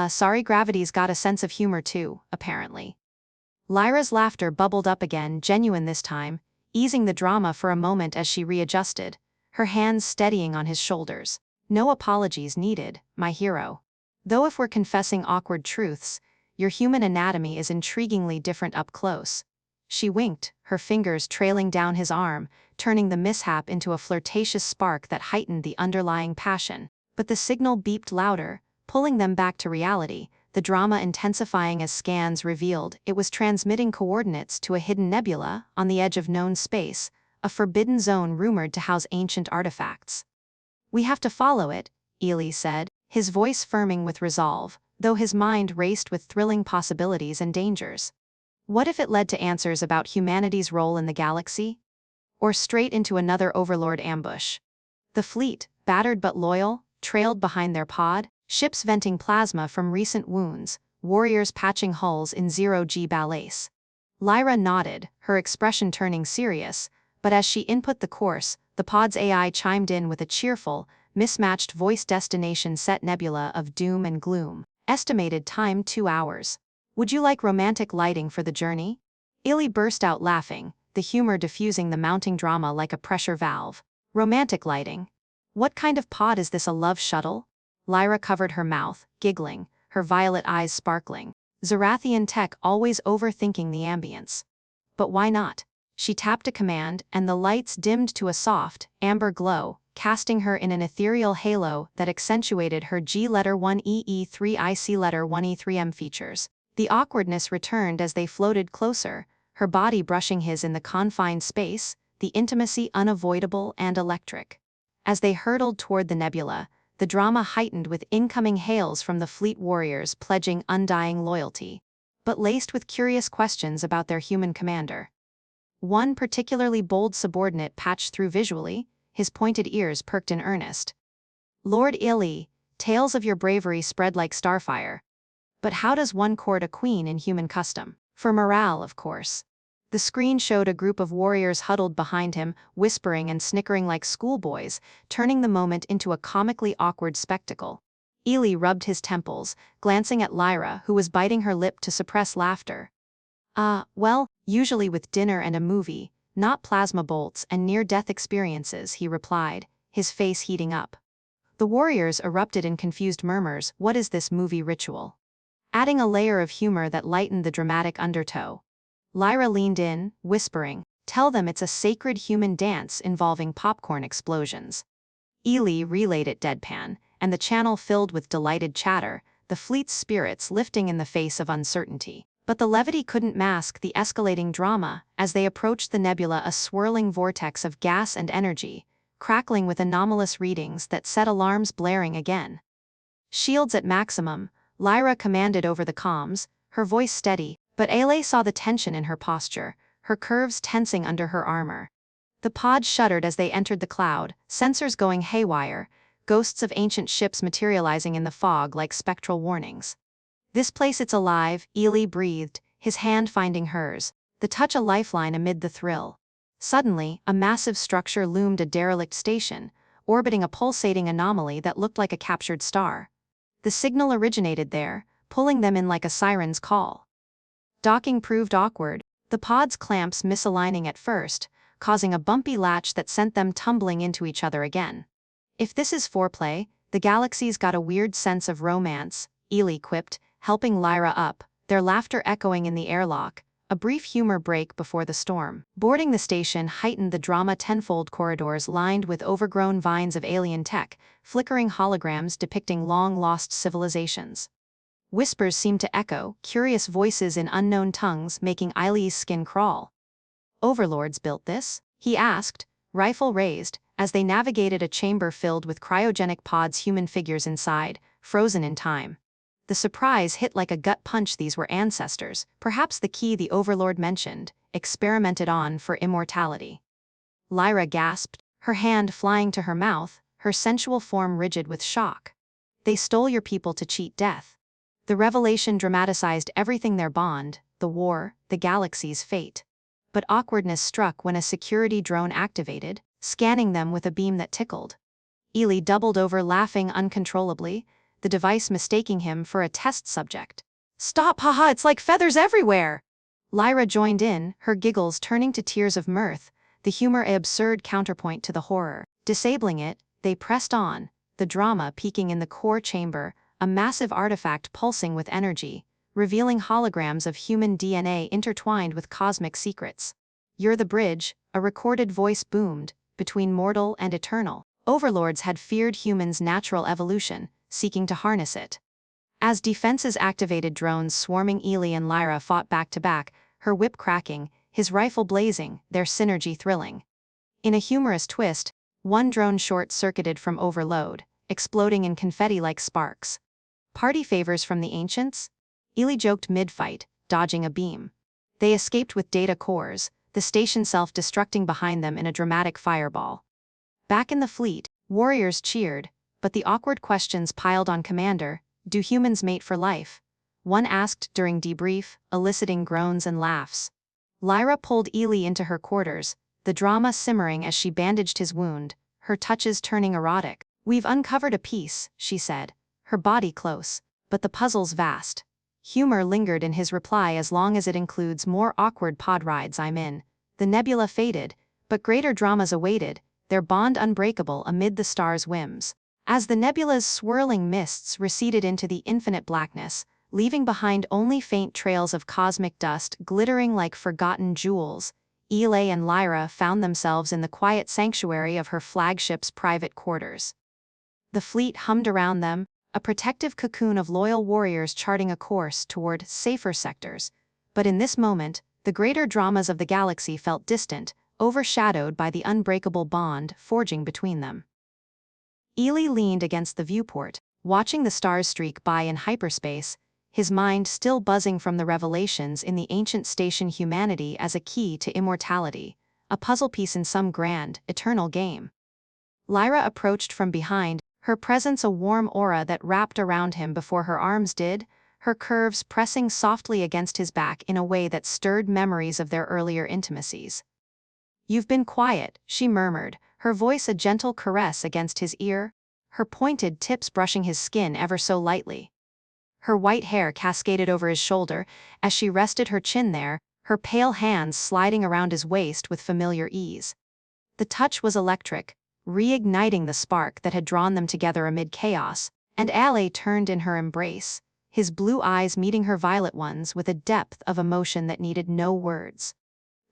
Sorry, gravity's got a sense of humor too, apparently. Lyra's laughter bubbled up again, genuine this time, easing the drama for a moment as she readjusted, her hands steadying on his shoulders. No apologies needed, my hero. Though if we're confessing awkward truths, your human anatomy is intriguingly different up close. She winked, her fingers trailing down his arm, turning the mishap into a flirtatious spark that heightened the underlying passion. But the signal beeped louder, pulling them back to reality, the drama intensifying as scans revealed it was transmitting coordinates to a hidden nebula on the edge of known space, a forbidden zone rumored to house ancient artifacts. We have to follow it, Eli said, his voice firming with resolve, though his mind raced with thrilling possibilities and dangers. What if it led to answers about humanity's role in the galaxy? Or straight into another overlord ambush? The fleet, battered but loyal, trailed behind their pod, ships venting plasma from recent wounds, warriors patching hulls in 0G ballets. Lyra nodded, her expression turning serious, but as she input the course, the pod's AI chimed in with a cheerful, mismatched voice. Destination set nebula of doom and gloom. Estimated time 2 hours. Would you like romantic lighting for the journey? Eli burst out laughing, the humor diffusing the mounting drama like a pressure valve. Romantic lighting? What kind of pod is this, a love shuttle? Lyra covered her mouth, giggling, her violet eyes sparkling. Zerathian tech always overthinking the ambience. But why not? She tapped a command, and the lights dimmed to a soft, amber glow, casting her in an ethereal halo that accentuated her G letter 1EE3IC letter 1E3M features. The awkwardness returned as they floated closer, her body brushing his in the confined space, the intimacy unavoidable and electric. As they hurtled toward the nebula, the drama heightened with incoming hails from the fleet warriors pledging undying loyalty, but laced with curious questions about their human commander. One particularly bold subordinate patched through visually, his pointed ears perked in earnest. "Lord Eli, tales of your bravery spread like starfire. But how does one court a queen in human custom? For morale, of course." The screen showed a group of warriors huddled behind him, whispering and snickering like schoolboys, turning the moment into a comically awkward spectacle. Eli rubbed his temples, glancing at Lyra, who was biting her lip to suppress laughter. Well, usually with dinner and a movie, not plasma bolts and near-death experiences," he replied, his face heating up. The warriors erupted in confused murmurs. What is this movie ritual? Adding a layer of humor that lightened the dramatic undertow. Lyra leaned in, whispering, "Tell them it's a sacred human dance involving popcorn explosions." Eli relayed it deadpan, and the channel filled with delighted chatter, the fleet's spirits lifting in the face of uncertainty. But the levity couldn't mask the escalating drama as they approached the nebula, a swirling vortex of gas and energy, crackling with anomalous readings that set alarms blaring again. "Shields at maximum," Lyra commanded over the comms, her voice steady, but Eli saw the tension in her posture, her curves tensing under her armor. The pod shuddered as they entered the cloud, sensors going haywire, ghosts of ancient ships materializing in the fog like spectral warnings. "This place, it's alive," Eli breathed, his hand finding hers, the touch a lifeline amid the thrill. Suddenly, a massive structure loomed, a derelict station, orbiting a pulsating anomaly that looked like a captured star. The signal originated there, pulling them in like a siren's call. Docking proved awkward, the pod's clamps misaligning at first, causing a bumpy latch that sent them tumbling into each other again. "If this is foreplay, the galaxy's got a weird sense of romance," Eli quipped, helping Lyra up, their laughter echoing in the airlock, a brief humor break before the storm. Boarding the station heightened the drama tenfold, corridors lined with overgrown vines of alien tech, flickering holograms depicting long-lost civilizations. Whispers seemed to echo, curious voices in unknown tongues making Eli's skin crawl. "Overlords built this?" he asked, rifle raised, as they navigated a chamber filled with cryogenic pods, human figures inside, frozen in time. The surprise hit like a gut punch. These were ancestors, perhaps the key the Overlord mentioned, experimented on for immortality. Lyra gasped, her hand flying to her mouth, her sensual form rigid with shock. "They stole your people to cheat death." The revelation dramatized everything: their bond, the war, the galaxy's fate. But awkwardness struck when a security drone activated, scanning them with a beam that tickled. Eli doubled over, laughing uncontrollably, the device mistaking him for a test subject. "Stop, haha, it's like feathers everywhere!" Lyra joined in, her giggles turning to tears of mirth, the humor an absurd counterpoint to the horror. Disabling it, they pressed on, the drama peaking in the core chamber, a massive artifact pulsing with energy, revealing holograms of human DNA intertwined with cosmic secrets. "You're the bridge," a recorded voice boomed, "between mortal and eternal." Overlords had feared humans' natural evolution, seeking to harness it. As defenses activated, drones swarming, Eli and Lyra fought back to back, her whip cracking, his rifle blazing, their synergy thrilling. In a humorous twist, one drone short-circuited from overload, exploding in confetti like sparks. "Party favors from the ancients?" Eli joked mid-fight, dodging a beam. They escaped with data cores, the station self-destructing behind them in a dramatic fireball. Back in the fleet, warriors cheered, but the awkward questions piled on. "Commander, do humans mate for life?" one asked during debrief, eliciting groans and laughs. Lyra pulled Eli into her quarters, the drama simmering as she bandaged his wound, her touches turning erotic. "We've uncovered a piece," she said, her body close, "but the puzzle's vast. Humor lingered in his reply as long as it includes more awkward pod rides I'm in. The nebula faded, but greater dramas awaited, their bond unbreakable amid the stars' whims. As the nebula's swirling mists receded into the infinite blackness, leaving behind only faint trails of cosmic dust glittering like forgotten jewels, Eli and Lyra found themselves in the quiet sanctuary of her flagship's private quarters. The fleet hummed around them, a protective cocoon of loyal warriors charting a course toward safer sectors. But in this moment, the greater dramas of the galaxy felt distant, overshadowed by the unbreakable bond forging between them. Eli leaned against the viewport, watching the stars streak by in hyperspace, his mind still buzzing from the revelations in the ancient station humanity as a key to immortality, a puzzle piece in some grand, eternal game. Lyra approached from behind, her presence a warm aura that wrapped around him before her arms did, her curves pressing softly against his back in a way that stirred memories of their earlier intimacies. "You've been quiet," she murmured, her voice a gentle caress against his ear, her pointed tips brushing his skin ever so lightly. Her white hair cascaded over his shoulder as she rested her chin there, her pale hands sliding around his waist with familiar ease. The touch was electric, reigniting the spark that had drawn them together amid chaos, and Eli turned in her embrace, his blue eyes meeting her violet ones with a depth of emotion that needed no words.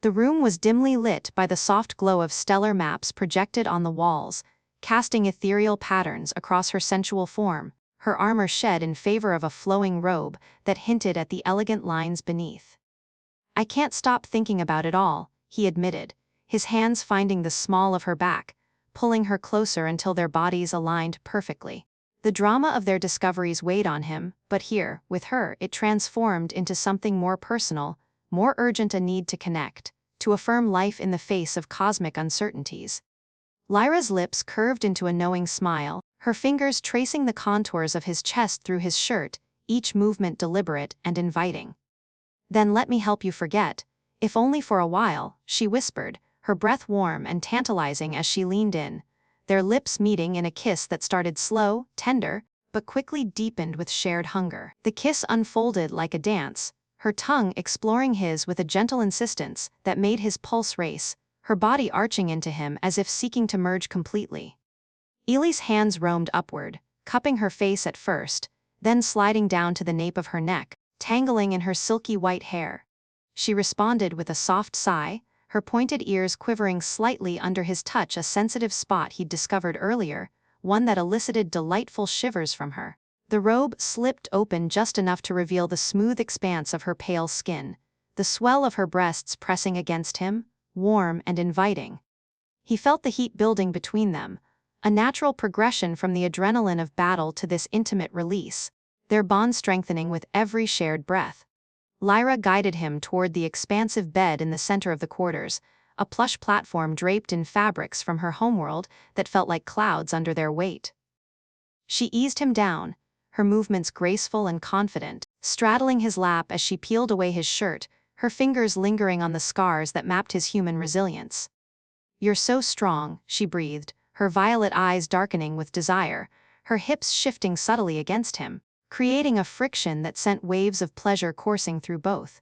The room was dimly lit by the soft glow of stellar maps projected on the walls, casting ethereal patterns across her sensual form, her armor shed in favor of a flowing robe that hinted at the elegant lines beneath. "I can't stop thinking about it all," he admitted, his hands finding the small of her back, pulling her closer until their bodies aligned perfectly. The drama of their discoveries weighed on him, but here, with her, it transformed into something more personal, more urgent, a need to connect, to affirm life in the face of cosmic uncertainties. Lyra's lips curved into a knowing smile, her fingers tracing the contours of his chest through his shirt, each movement deliberate and inviting. "Then let me help you forget, if only for a while," she whispered, her breath warm and tantalizing as she leaned in, their lips meeting in a kiss that started slow, tender, but quickly deepened with shared hunger. The kiss unfolded like a dance, her tongue exploring his with a gentle insistence that made his pulse race, her body arching into him as if seeking to merge completely. Eli's hands roamed upward, cupping her face at first, then sliding down to the nape of her neck, tangling in her silky white hair. She responded with a soft sigh, her pointed ears quivering slightly under his touch, a sensitive spot he'd discovered earlier, one that elicited delightful shivers from her. The robe slipped open just enough to reveal the smooth expanse of her pale skin, the swell of her breasts pressing against him, warm and inviting. He felt the heat building between them, a natural progression from the adrenaline of battle to this intimate release, their bond strengthening with every shared breath. Lyra guided him toward the expansive bed in the center of the quarters, a plush platform draped in fabrics from her homeworld that felt like clouds under their weight. She eased him down, her movements graceful and confident, straddling his lap as she peeled away his shirt, her fingers lingering on the scars that mapped his human resilience. "You're so strong," she breathed, her violet eyes darkening with desire, her hips shifting subtly against him, creating a friction that sent waves of pleasure coursing through both.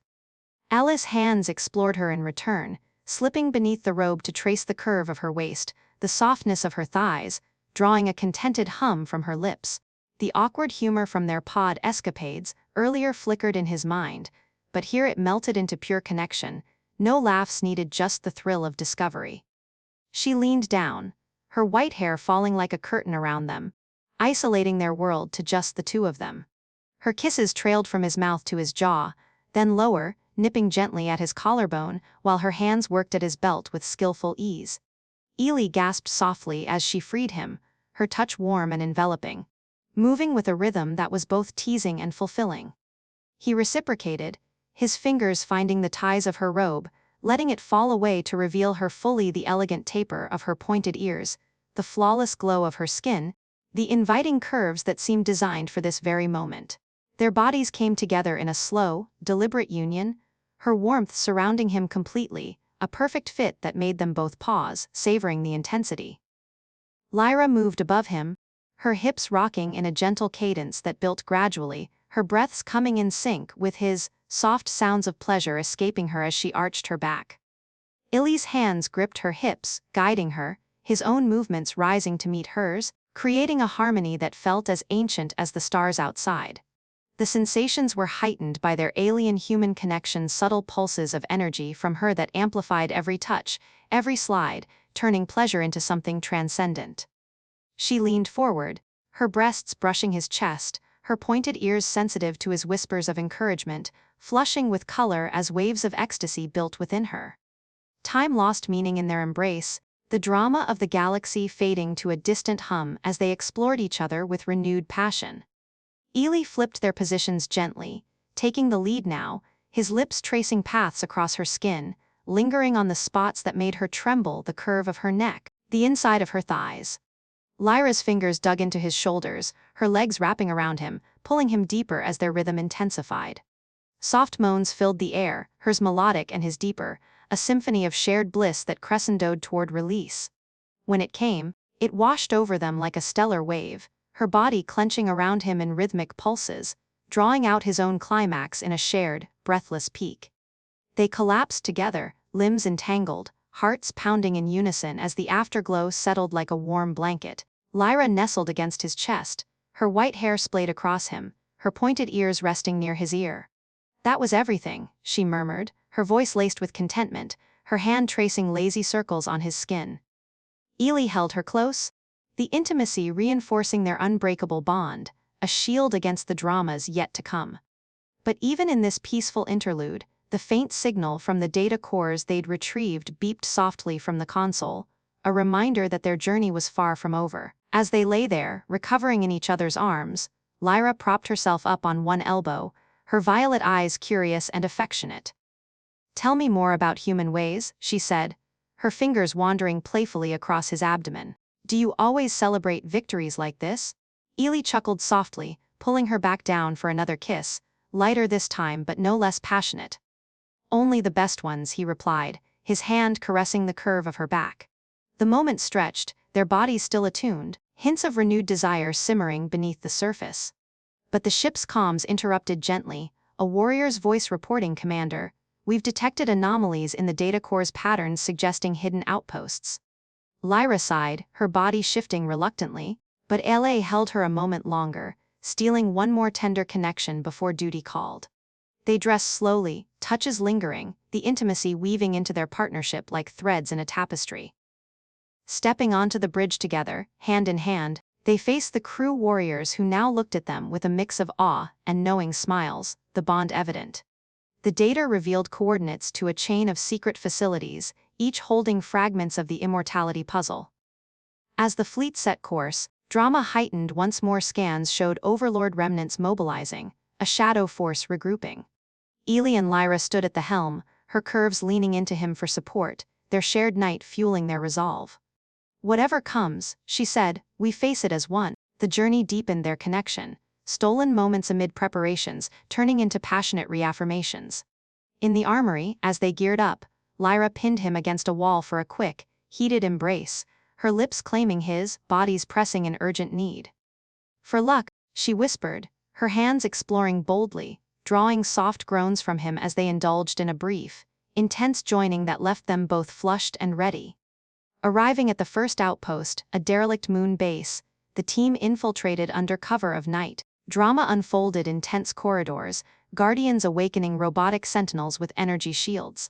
Alice's hands explored her in return, slipping beneath the robe to trace the curve of her waist, the softness of her thighs, drawing a contented hum from her lips. The awkward humor from their pod escapades earlier flickered in his mind, but here it melted into pure connection, no laughs needed, just the thrill of discovery. She leaned down, her white hair falling like a curtain around them, isolating their world to just the two of them. Her kisses trailed from his mouth to his jaw, then lower, nipping gently at his collarbone, while her hands worked at his belt with skillful ease. Eli gasped softly as she freed him, her touch warm and enveloping, moving with a rhythm that was both teasing and fulfilling. He reciprocated, his fingers finding the ties of her robe, letting it fall away to reveal her fully, the elegant taper of her pointed ears, the flawless glow of her skin, the inviting curves that seemed designed for this very moment. Their bodies came together in a slow, deliberate union, her warmth surrounding him completely, a perfect fit that made them both pause, savoring the intensity. Lyra moved above him, her hips rocking in a gentle cadence that built gradually, her breaths coming in sync with his, soft sounds of pleasure escaping her as she arched her back. Ili's hands gripped her hips, guiding her, his own movements rising to meet hers, creating a harmony that felt as ancient as the stars outside. The sensations were heightened by their alien-human connection, subtle pulses of energy from her that amplified every touch, every slide, turning pleasure into something transcendent. She leaned forward, her breasts brushing his chest, her pointed ears sensitive to his whispers of encouragement, flushing with color as waves of ecstasy built within her. Time lost meaning in their embrace, the drama of the galaxy fading to a distant hum as they explored each other with renewed passion. Eli flipped their positions gently, taking the lead now, his lips tracing paths across her skin, lingering on the spots that made her tremble, the curve of her neck, the inside of her thighs. Lyra's fingers dug into his shoulders, her legs wrapping around him, pulling him deeper as their rhythm intensified. Soft moans filled the air, hers melodic and his deeper, a symphony of shared bliss that crescendoed toward release. When it came, it washed over them like a stellar wave, her body clenching around him in rhythmic pulses, drawing out his own climax in a shared, breathless peak. They collapsed together, limbs entangled, hearts pounding in unison as the afterglow settled like a warm blanket. Lyra nestled against his chest, her white hair splayed across him, her pointed ears resting near his ear. "That was everything," she murmured, her voice laced with contentment, her hand tracing lazy circles on his skin. Eli held her close, the intimacy reinforcing their unbreakable bond, a shield against the dramas yet to come. But even in this peaceful interlude, the faint signal from the data cores they'd retrieved beeped softly from the console, a reminder that their journey was far from over. As they lay there, recovering in each other's arms, Lyra propped herself up on one elbow, her violet eyes curious and affectionate. "Tell me more about human ways," she said, her fingers wandering playfully across his abdomen. "Do you always celebrate victories like this?" Eli chuckled softly, pulling her back down for another kiss, lighter this time but no less passionate. "Only the best ones," he replied, his hand caressing the curve of her back. The moment stretched, their bodies still attuned, hints of renewed desire simmering beneath the surface. But the ship's comms interrupted gently, a warrior's voice reporting, "Commander, we've detected anomalies in the data core's patterns suggesting hidden outposts." Lyra sighed, her body shifting reluctantly, but LA held her a moment longer, stealing one more tender connection before duty called. They dressed slowly, touches lingering, the intimacy weaving into their partnership like threads in a tapestry. Stepping onto the bridge together, hand in hand, they faced the crew warriors who now looked at them with a mix of awe and knowing smiles, the bond evident. The data revealed coordinates to a chain of secret facilities, each holding fragments of the immortality puzzle. As the fleet set course, drama heightened once more. Scans showed overlord remnants mobilizing, a shadow force regrouping. Eli and Lyra stood at the helm, her curves leaning into him for support, their shared night fueling their resolve. "Whatever comes," she said, "we face it as one." The journey deepened their connection, stolen moments amid preparations, turning into passionate reaffirmations. In the armory, as they geared up, Lyra pinned him against a wall for a quick, heated embrace, her lips claiming his, bodies pressing in urgent need. "For luck," she whispered, her hands exploring boldly, drawing soft groans from him as they indulged in a brief, intense joining that left them both flushed and ready. Arriving at the first outpost, a derelict moon base, the team infiltrated under cover of night. Drama unfolded in tense corridors, guardians awakening robotic sentinels with energy shields.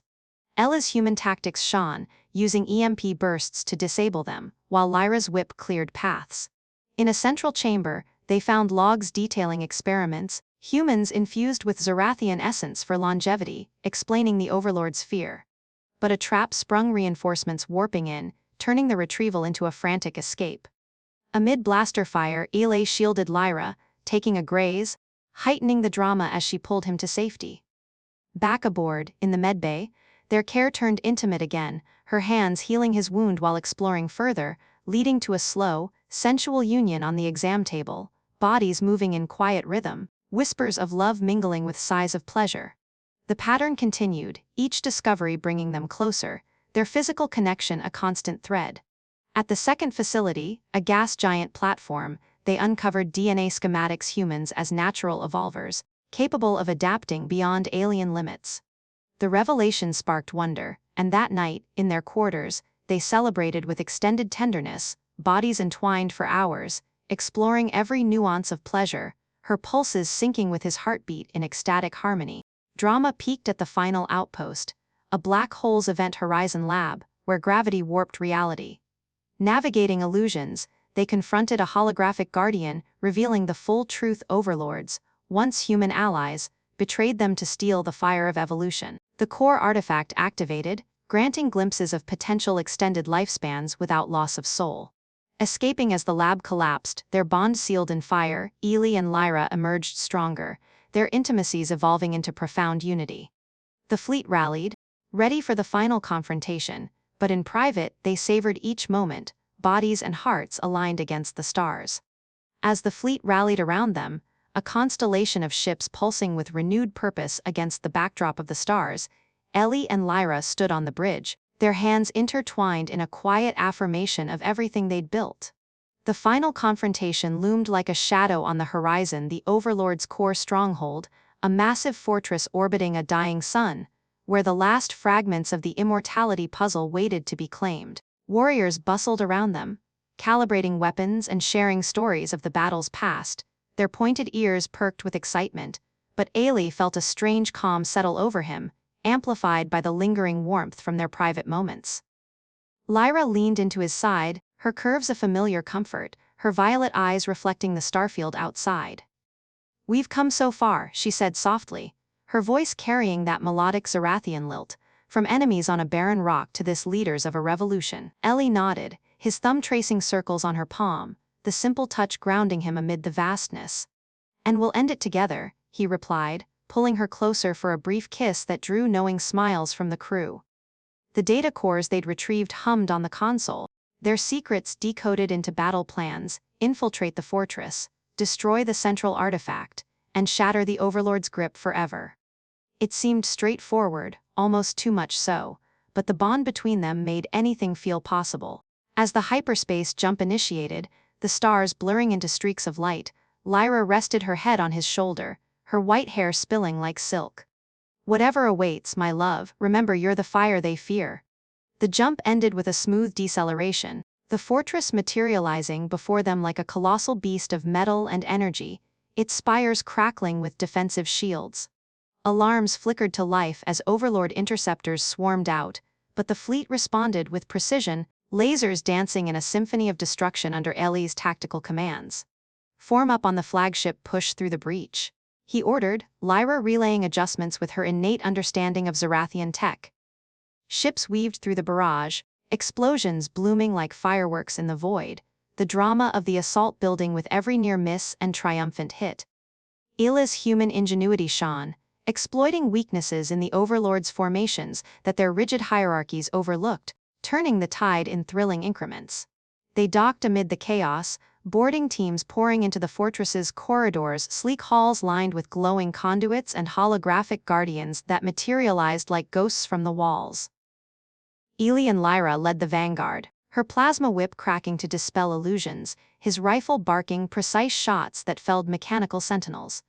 Ella's human tactics shone, using EMP bursts to disable them, while Lyra's whip cleared paths. In a central chamber, they found logs detailing experiments, humans infused with Zerathian essence for longevity, explaining the overlord's fear. But a trap sprung, reinforcements warping in, turning the retrieval into a frantic escape. Amid blaster fire, Eli shielded Lyra, taking a graze, heightening the drama as she pulled him to safety. Back aboard, in the medbay, their care turned intimate again, her hands healing his wound while exploring further, leading to a slow, sensual union on the exam table, bodies moving in quiet rhythm, whispers of love mingling with sighs of pleasure. The pattern continued, each discovery bringing them closer, their physical connection a constant thread. At the second facility, a gas giant platform, they uncovered DNA schematics humans as natural evolvers, capable of adapting beyond alien limits. The revelation sparked wonder, and that night, in their quarters, they celebrated with extended tenderness, bodies entwined for hours, exploring every nuance of pleasure, her pulses syncing with his heartbeat in ecstatic harmony. Drama peaked at the final outpost, a black hole's event horizon lab, where gravity warped reality. Navigating illusions, they confronted a holographic guardian, revealing the full truth. Overlords, once human allies, betrayed them to steal the fire of evolution. The core artifact activated, granting glimpses of potential extended lifespans without loss of soul. Escaping as the lab collapsed, their bond sealed in fire, Eli and Lyra emerged stronger, their intimacies evolving into profound unity. The fleet rallied, ready for the final confrontation, but in private they savored each moment, bodies and hearts aligned against the stars. As the fleet rallied around them, a constellation of ships pulsing with renewed purpose against the backdrop of the stars, Eli and Lyra stood on the bridge, their hands intertwined in a quiet affirmation of everything they'd built. The final confrontation loomed like a shadow on the horizon. The Overlord's core stronghold, a massive fortress orbiting a dying sun, where the last fragments of the immortality puzzle waited to be claimed. Warriors bustled around them, calibrating weapons and sharing stories of the battles past, their pointed ears perked with excitement, but Eli felt a strange calm settle over him, amplified by the lingering warmth from their private moments. Lyra leaned into his side, her curves a familiar comfort, her violet eyes reflecting the starfield outside. "We've come so far," she said softly, her voice carrying that melodic Zerathian lilt, from enemies on a barren rock to this leaders of a revolution. Eli nodded, his thumb tracing circles on her palm, the simple touch grounding him amid the vastness. "And we'll end it together," he replied, pulling her closer for a brief kiss that drew knowing smiles from the crew. The data cores they'd retrieved hummed on the console, their secrets decoded into battle plans: infiltrate the fortress, destroy the central artifact, and shatter the Overlord's grip forever. It seemed straightforward, almost too much so, but the bond between them made anything feel possible. As the hyperspace jump initiated, the stars blurring into streaks of light, Lyra rested her head on his shoulder, her white hair spilling like silk. "Whatever awaits, my love, remember you're the fire they fear." The jump ended with a smooth deceleration, the fortress materializing before them like a colossal beast of metal and energy, its spires crackling with defensive shields. Alarms flickered to life as Overlord interceptors swarmed out, but the fleet responded with precision, lasers dancing in a symphony of destruction under Eli's tactical commands. "Form up on the flagship, push through the breach," he ordered, Lyra relaying adjustments with her innate understanding of Zerathian tech. Ships weaved through the barrage, explosions blooming like fireworks in the void, the drama of the assault building with every near miss and triumphant hit. Eli's human ingenuity shone, exploiting weaknesses in the Overlord's formations that their rigid hierarchies overlooked, turning the tide in thrilling increments. They docked amid the chaos, boarding teams pouring into the fortress's corridors, sleek halls lined with glowing conduits and holographic guardians that materialized like ghosts from the walls. Eli and Lyra led the vanguard, her plasma whip cracking to dispel illusions, his rifle barking precise shots that felled mechanical sentinels.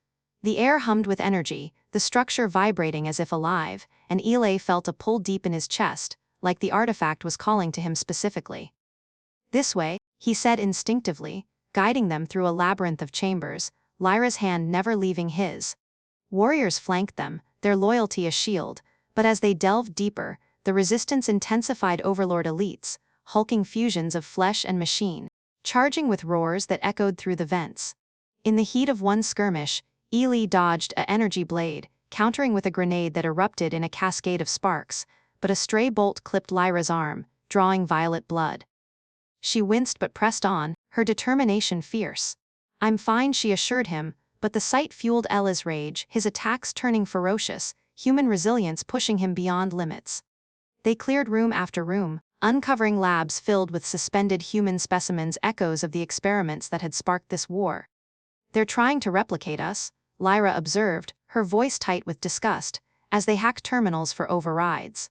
The air hummed with energy, the structure vibrating as if alive, and Eli felt a pull deep in his chest, like the artifact was calling to him specifically. "This way," he said instinctively, guiding them through a labyrinth of chambers, Lyra's hand never leaving his. Warriors flanked them, their loyalty a shield, but as they delved deeper, the resistance intensified. Overlord elites, hulking fusions of flesh and machine, charging with roars that echoed through the vents. In the heat of one skirmish, Eli dodged an energy blade, countering with a grenade that erupted in a cascade of sparks, but a stray bolt clipped Lyra's arm, drawing violet blood. She winced but pressed on, her determination fierce. "I'm fine," she assured him, but the sight fueled Eli's rage, his attacks turning ferocious, human resilience pushing him beyond limits. They cleared room after room, uncovering labs filled with suspended human specimens, echoes of the experiments that had sparked this war. "They're trying to replicate us," Lyra observed, her voice tight with disgust, as they hacked terminals for overrides.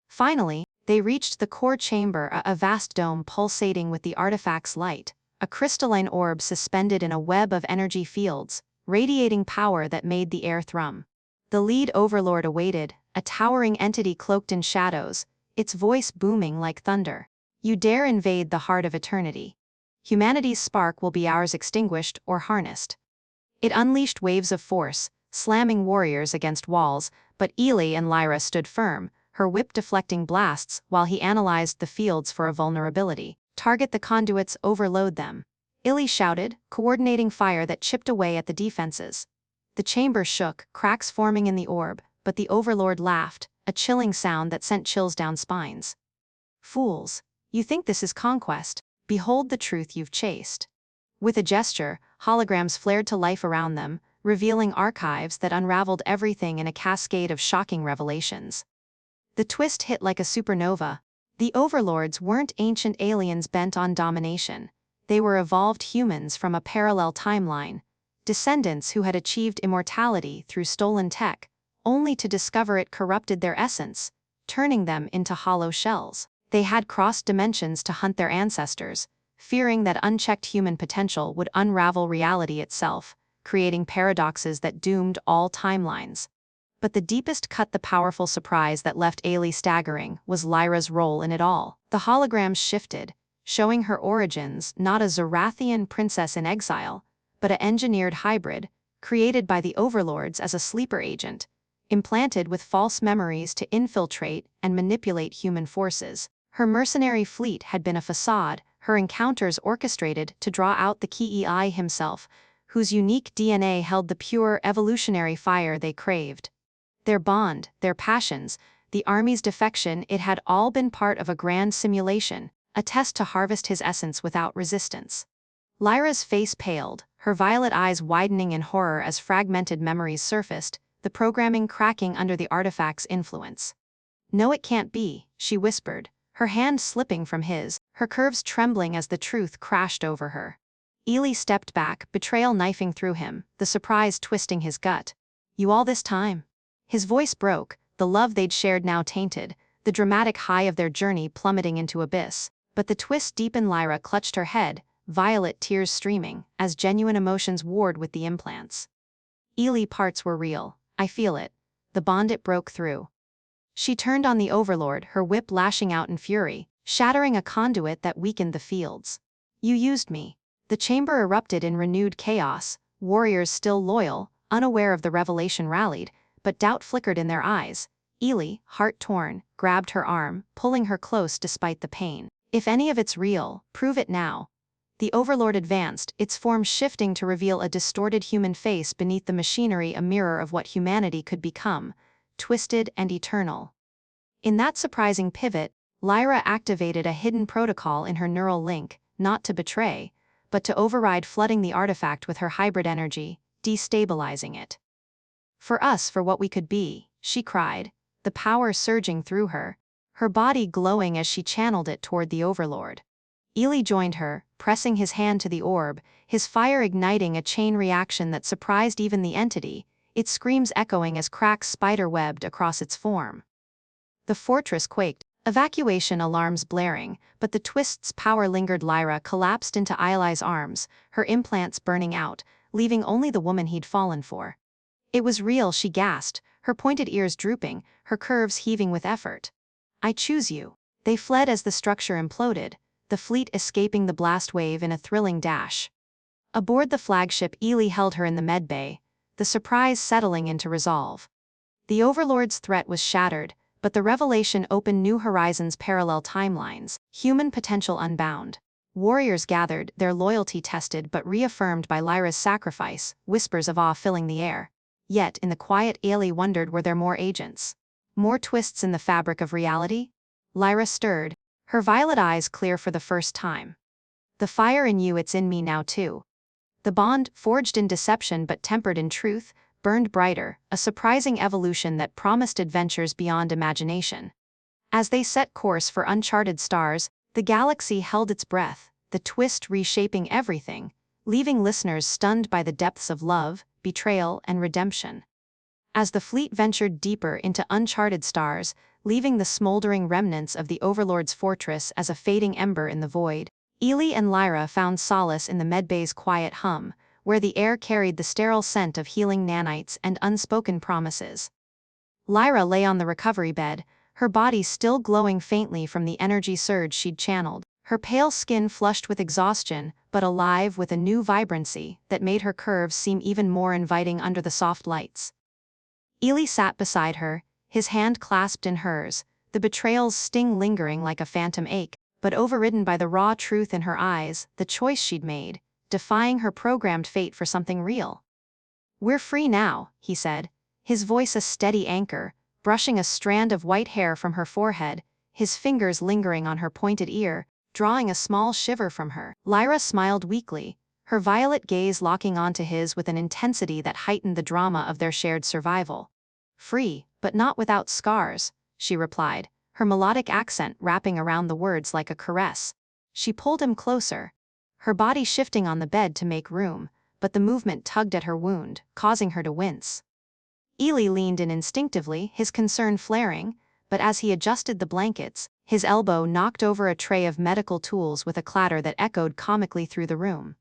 Finally, they reached the core chamber, a vast dome pulsating with the artifact's light, a crystalline orb suspended in a web of energy fields, radiating power that made the air thrum. The lead overlord awaited, a towering entity cloaked in shadows, its voice booming like thunder. You dare invade the heart of eternity. Humanity's spark will be ours, extinguished or harnessed. It unleashed waves of force, slamming warriors against walls, but Eli and Lyra stood firm, her whip deflecting blasts while he analyzed the fields for a vulnerability. Target the conduits, overload them. Eli shouted, coordinating fire that chipped away at the defenses. The chamber shook, cracks forming in the orb, but the overlord laughed, a chilling sound that sent chills down spines. Fools, you think this is conquest? Behold the truth you've chased. With a gesture, holograms flared to life around them, revealing archives that unraveled everything in a cascade of shocking revelations. The twist hit like a supernova. The overlords weren't ancient aliens bent on domination. They were evolved humans from a parallel timeline, descendants who had achieved immortality through stolen tech, only to discover it corrupted their essence, turning them into hollow shells. They had crossed dimensions to hunt their ancestors, fearing that unchecked human potential would unravel reality itself, creating paradoxes that doomed all timelines. But the deepest cut, the powerful surprise that left Eli staggering, was Lyra's role in it all. The holograms shifted, showing her origins not a Zerathian princess in exile, but an engineered hybrid, created by the overlords as a sleeper agent, implanted with false memories to infiltrate and manipulate human forces. Her mercenary fleet had been a facade, her encounters orchestrated to draw out the key Eli himself, whose unique DNA held the pure evolutionary fire they craved. Their bond, their passions, the army's defection, it had all been part of a grand simulation, a test to harvest his essence without resistance. Lyra's face paled, her violet eyes widening in horror as fragmented memories surfaced, the programming cracking under the artifact's influence. "No, it can't be," she whispered, her hand slipping from his, her curves trembling as the truth crashed over her. Eli stepped back, betrayal knifing through him, the surprise twisting his gut. "You all this time?" His voice broke, the love they'd shared now tainted, the dramatic high of their journey plummeting into abyss. But the twist deepened. Lyra clutched her head, violet tears streaming, as genuine emotions warred with the implants. "Eli, parts were real. I feel it. The bond it broke through." She turned on the overlord, her whip lashing out in fury, shattering a conduit that weakened the fields. "You used me." The chamber erupted in renewed chaos, warriors still loyal, unaware of the revelation rallied, but doubt flickered in their eyes. Eli, heart torn, grabbed her arm, pulling her close despite the pain. "If any of it's real, prove it now." The overlord advanced, its form shifting to reveal a distorted human face beneath the machinery, a mirror of what humanity could become, twisted and eternal. In that surprising pivot, Lyra activated a hidden protocol in her neural link, not to betray, but to override, flooding the artifact with her hybrid energy, destabilizing it. "For us, for what we could be," she cried, the power surging through her body glowing as she channeled it toward the overlord. Eli joined her, pressing his hand to the orb, his fire igniting a chain reaction that surprised even the entity, its screams echoing as cracks spider-webbed across its form. The fortress quaked, evacuation alarms blaring, but the twist's power lingered. Lyra collapsed into Eli's arms, her implants burning out, leaving only the woman he'd fallen for. It was real, she gasped, her pointed ears drooping, her curves heaving with effort. "I choose you." They fled as the structure imploded, the fleet escaping the blast wave in a thrilling dash. Aboard the flagship, Eli held her in the medbay, the surprise settling into resolve. The overlord's threat was shattered, but the revelation opened new horizons, parallel timelines, human potential unbound. Warriors gathered, their loyalty tested but reaffirmed by Lyra's sacrifice, whispers of awe filling the air. Yet, in the quiet, Eli wondered, were there more agents? More twists in the fabric of reality? Lyra stirred, her violet eyes clear for the first time. "The fire in you, it's in me now too." The bond, forged in deception but tempered in truth, burned brighter, a surprising evolution that promised adventures beyond imagination. As they set course for uncharted stars, the galaxy held its breath, the twist reshaping everything, leaving listeners stunned by the depths of love, betrayal, and redemption. As the fleet ventured deeper into uncharted stars, leaving the smoldering remnants of the overlord's fortress as a fading ember in the void, Eli and Lyra found solace in the medbay's quiet hum, where the air carried the sterile scent of healing nanites and unspoken promises. Lyra lay on the recovery bed, her body still glowing faintly from the energy surge she'd channeled, her pale skin flushed with exhaustion, but alive with a new vibrancy that made her curves seem even more inviting under the soft lights. Eli sat beside her, his hand clasped in hers, the betrayal's sting lingering like a phantom ache, but overridden by the raw truth in her eyes, the choice she'd made, defying her programmed fate for something real. "We're free now," he said, his voice a steady anchor, brushing a strand of white hair from her forehead, his fingers lingering on her pointed ear, drawing a small shiver from her. Lyra smiled weakly, her violet gaze locking onto his with an intensity that heightened the drama of their shared survival. "Free, but not without scars," she replied, her melodic accent wrapping around the words like a caress. She pulled him closer, her body shifting on the bed to make room, but the movement tugged at her wound, causing her to wince. Eli leaned in instinctively, his concern flaring, but as he adjusted the blankets, his elbow knocked over a tray of medical tools with a clatter that echoed comically through the room.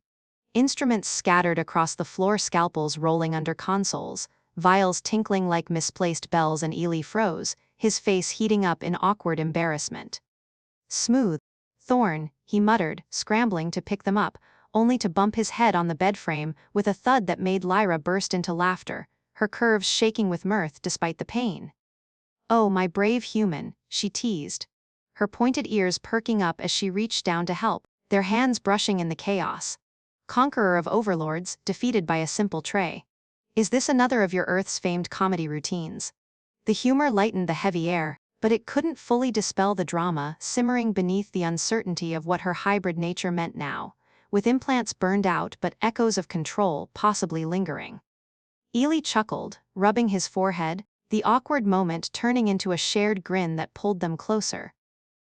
Instruments scattered across the floor, scalpels rolling under consoles, vials tinkling like misplaced bells, and Eli froze, his face heating up in awkward embarrassment. "Smooth, Thorne," he muttered, scrambling to pick them up, only to bump his head on the bedframe with a thud that made Lyra burst into laughter, her curves shaking with mirth despite the pain. "Oh, my brave human," she teased, her pointed ears perking up as she reached down to help, their hands brushing in the chaos. "Conqueror of overlords, defeated by a simple tray. Is this another of your Earth's famed comedy routines?" The humor lightened the heavy air, but it couldn't fully dispel the drama simmering beneath the uncertainty of what her hybrid nature meant now, with implants burned out but echoes of control possibly lingering. Eli chuckled, rubbing his forehead, the awkward moment turning into a shared grin that pulled them closer.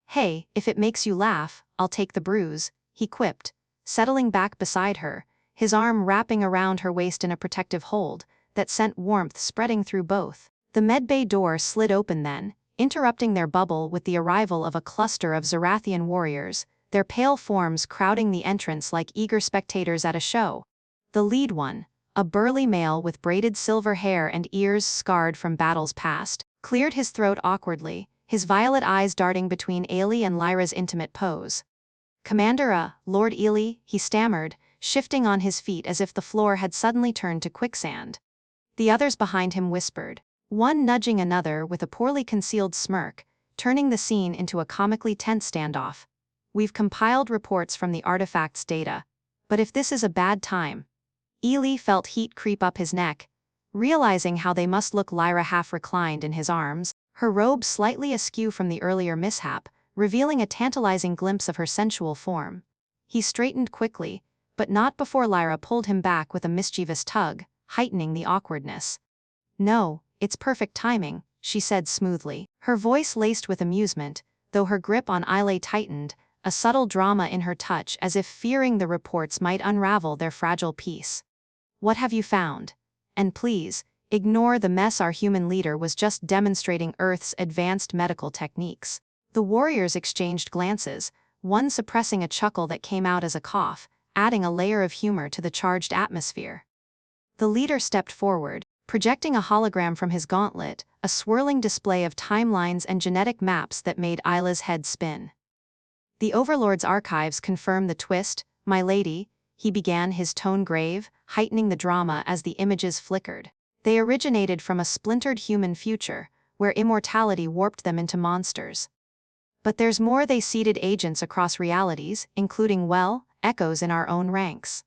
"Hey, if it makes you laugh, I'll take the bruise," he quipped, settling back beside her, his arm wrapping around her waist in a protective hold that sent warmth spreading through both. The medbay door slid open then, interrupting their bubble with the arrival of a cluster of Zerathian warriors, their pale forms crowding the entrance like eager spectators at a show. The lead one, a burly male with braided silver hair and ears scarred from battles past, cleared his throat awkwardly, his violet eyes darting between Eli and Lyra's intimate pose. "Commander, Lord Eli," he stammered, shifting on his feet as if the floor had suddenly turned to quicksand. The others behind him whispered, one nudging another with a poorly concealed smirk, turning the scene into a comically tense standoff. "We've compiled reports from the artifact's data. But if this is a bad time..." Eli felt heat creep up his neck, realizing how they must look. Lyra half reclined in his arms, her robe slightly askew from the earlier mishap, revealing a tantalizing glimpse of her sensual form. He straightened quickly, but not before Lyra pulled him back with a mischievous tug, heightening the awkwardness. "No, it's perfect timing," she said smoothly, her voice laced with amusement, though her grip on Eli tightened, a subtle drama in her touch as if fearing the reports might unravel their fragile peace. "What have you found? And please, ignore the mess. Our human leader was just demonstrating Earth's advanced medical techniques." The warriors exchanged glances, one suppressing a chuckle that came out as a cough, adding a layer of humor to the charged atmosphere. The leader stepped forward, projecting a hologram from his gauntlet, a swirling display of timelines and genetic maps that made Isla's head spin. "The Overlord's archives confirm the twist, my lady," he began, his tone grave, heightening the drama as the images flickered. "They originated from a splintered human future, where immortality warped them into monsters. But there's more. They seeded agents across realities, including, well, echoes in our own ranks."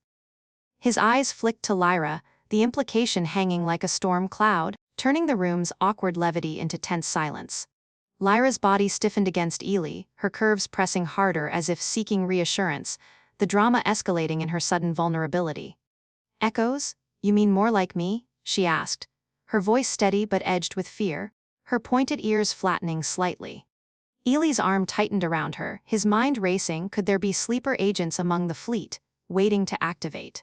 His eyes flicked to Lyra, the implication hanging like a storm cloud, turning the room's awkward levity into tense silence. Lyra's body stiffened against Eli, her curves pressing harder as if seeking reassurance, the drama escalating in her sudden vulnerability. "Echoes? You mean more like me?" she asked, her voice steady but edged with fear, her pointed ears flattening slightly. Eli's arm tightened around her, his mind racing. Could there be sleeper agents among the fleet, waiting to activate?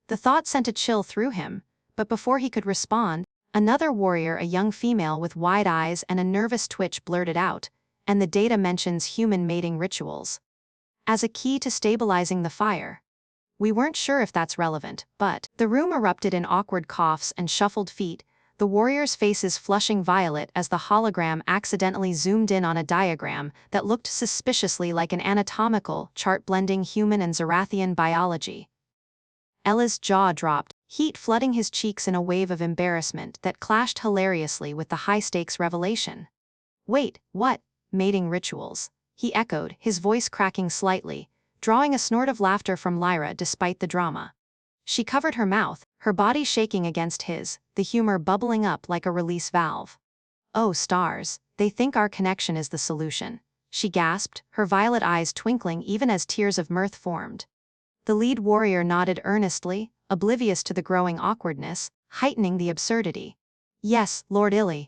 The thought sent a chill through him, but before he could respond, another warrior, a young female with wide eyes and a nervous twitch, blurted out, "And the data mentions human mating rituals." as a key to stabilizing the fire. We weren't sure if that's relevant, but the room erupted in awkward coughs and shuffled feet, the warriors' faces flushing violet as the hologram accidentally zoomed in on a diagram that looked suspiciously like an anatomical chart blending human and Zerathian biology. Ella's jaw dropped, heat flooding his cheeks in a wave of embarrassment that clashed hilariously with the high-stakes revelation. "Wait, what? Mating rituals?" he echoed, his voice cracking slightly, drawing a snort of laughter from Lyra despite the drama. She covered her mouth, her body shaking against his, the humor bubbling up like a release valve. "Oh stars, they think our connection is the solution," she gasped, her violet eyes twinkling even as tears of mirth formed. The lead warrior nodded earnestly, oblivious to the growing awkwardness, heightening the absurdity. "Yes, Lord Eli.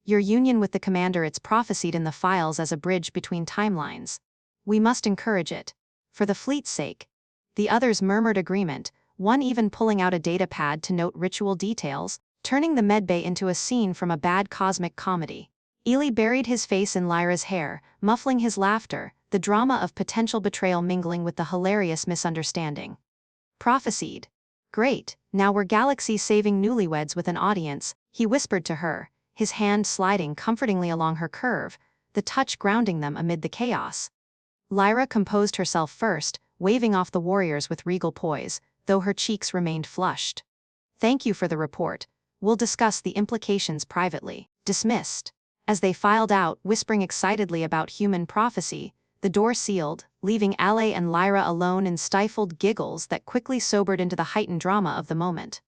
Your union with the commander, it's prophesied in the files as a bridge between timelines. We must encourage it. For the fleet's sake." The others murmured agreement, one even pulling out a data pad to note ritual details, turning the medbay into a scene from a bad cosmic comedy. Eli buried his face in Lyra's hair, muffling his laughter, the drama of potential betrayal mingling with the hilarious misunderstanding. "Prophesied. Great, now we're galaxy-saving newlyweds with an audience," he whispered to her, his hand sliding comfortingly along her curve, the touch grounding them amid the chaos. Lyra composed herself first, waving off the warriors with regal poise, though her cheeks remained flushed. "Thank you for the report. We'll discuss the implications privately." Dismissed. As they filed out, whispering excitedly about human prophecy, the door sealed, leaving Ale and Lyra alone in stifled giggles that quickly sobered into the heightened drama of the moment.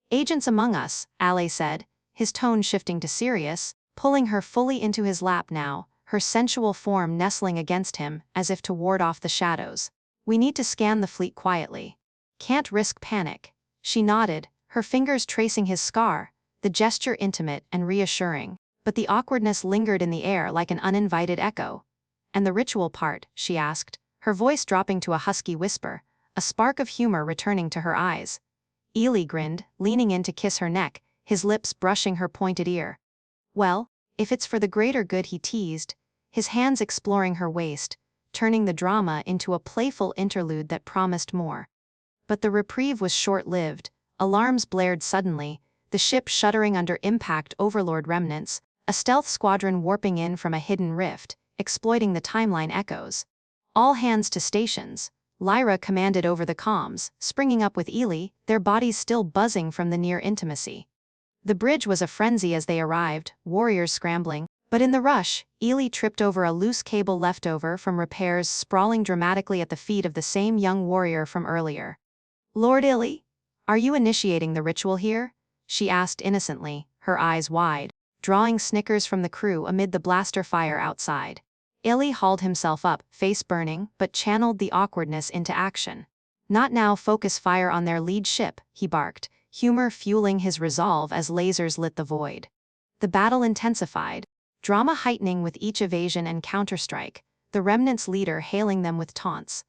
"Agents among us," Ale said, his tone shifting to serious, pulling her fully into his lap now, her sensual form nestling against him as if to ward off the shadows. "We need to scan the fleet quietly. Can't risk panic." She nodded, her fingers tracing his scar, the gesture intimate and reassuring, but the awkwardness lingered in the air like an uninvited echo. "And the ritual part?" she asked, her voice dropping to a husky whisper, a spark of humor returning to her eyes. Eli grinned, leaning in to kiss her neck, his lips brushing her pointed ear. "Well, if it's for the greater good," he teased, his hands exploring her waist, turning the drama into a playful interlude that promised more. But the reprieve was short-lived. Alarms blared suddenly, the ship shuddering under impact overlord remnants, a stealth squadron warping in from a hidden rift, exploiting the timeline echoes. "All hands to stations," Lyra commanded over the comms, springing up with Eli, their bodies still buzzing from the near intimacy. The bridge was a frenzy as they arrived, warriors scrambling, but in the rush, Eli tripped over a loose cable left over from repairs sprawling dramatically at the feet of the same young warrior from earlier. "Lord Eli, are you initiating the ritual here?" she asked innocently, her eyes wide, drawing snickers from the crew amid the blaster fire outside. Eli hauled himself up, face burning, but channeled the awkwardness into action. "Not now, focus fire on their lead ship," he barked, humor fueling his resolve as lasers lit the void. The battle intensified, drama heightening with each evasion and counterstrike, the remnant's leader hailing them with taunts.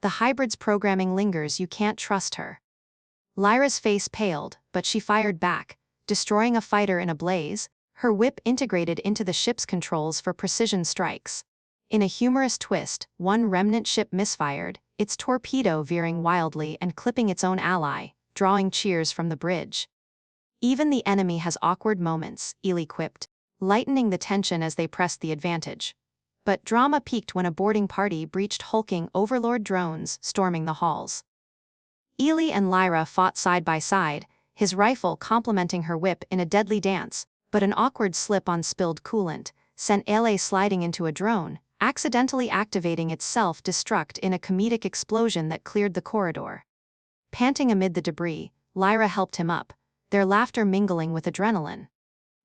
"The hybrid's programming lingers, you can't trust her." Lyra's face paled, but she fired back, destroying a fighter in a blaze, her whip integrated into the ship's controls for precision strikes. In a humorous twist, one remnant ship misfired, its torpedo veering wildly and clipping its own ally, drawing cheers from the bridge. "Even the enemy has awkward moments," Eli quipped, lightening the tension as they pressed the advantage. But drama peaked when a boarding party breached hulking overlord drones storming the halls. Eli and Lyra fought side by side, his rifle complementing her whip in a deadly dance, but an awkward slip on spilled coolant sent Ele sliding into a drone, accidentally activating its self-destruct in a comedic explosion that cleared the corridor. Panting amid the debris, Lyra helped him up, their laughter mingling with adrenaline.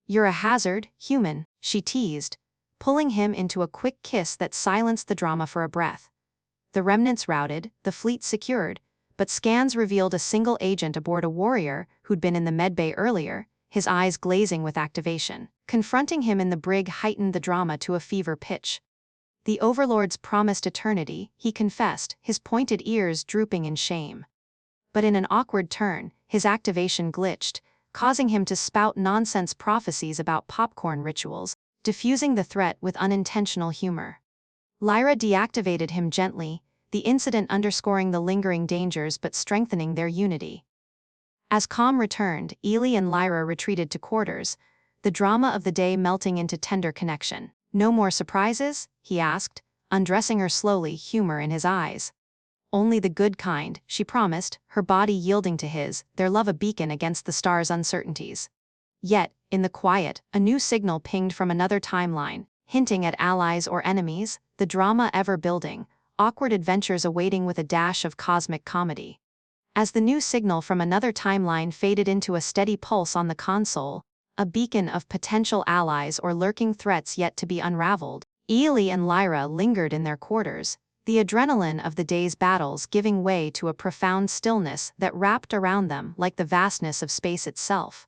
"You're a hazard, human," she teased, pulling him into a quick kiss that silenced the drama for a breath. The remnants routed, the fleet secured, but scans revealed a single agent aboard a warrior who'd been in the medbay earlier, his eyes glazing with activation. Confronting him in the brig heightened the drama to a fever pitch. "The overlords promised eternity," he confessed, his pointed ears drooping in shame. But in an awkward turn, his activation glitched, causing him to spout nonsense prophecies about popcorn rituals, diffusing the threat with unintentional humor. Lyra deactivated him gently, the incident underscoring the lingering dangers but strengthening their unity. As calm returned, Eli and Lyra retreated to quarters, the drama of the day melting into tender connection. "No more surprises?" he asked, undressing her slowly, humor in his eyes. "Only the good kind," she promised, her body yielding to his, their love a beacon against the stars' uncertainties. Yet, in the quiet, a new signal pinged from another timeline, hinting at allies or enemies, the drama ever building, awkward adventures awaiting with a dash of cosmic comedy. As the new signal from another timeline faded into a steady pulse on the console, a beacon of potential allies or lurking threats yet to be unraveled, Eli and Lyra lingered in their quarters, the adrenaline of the day's battles giving way to a profound stillness that wrapped around them like the vastness of space itself.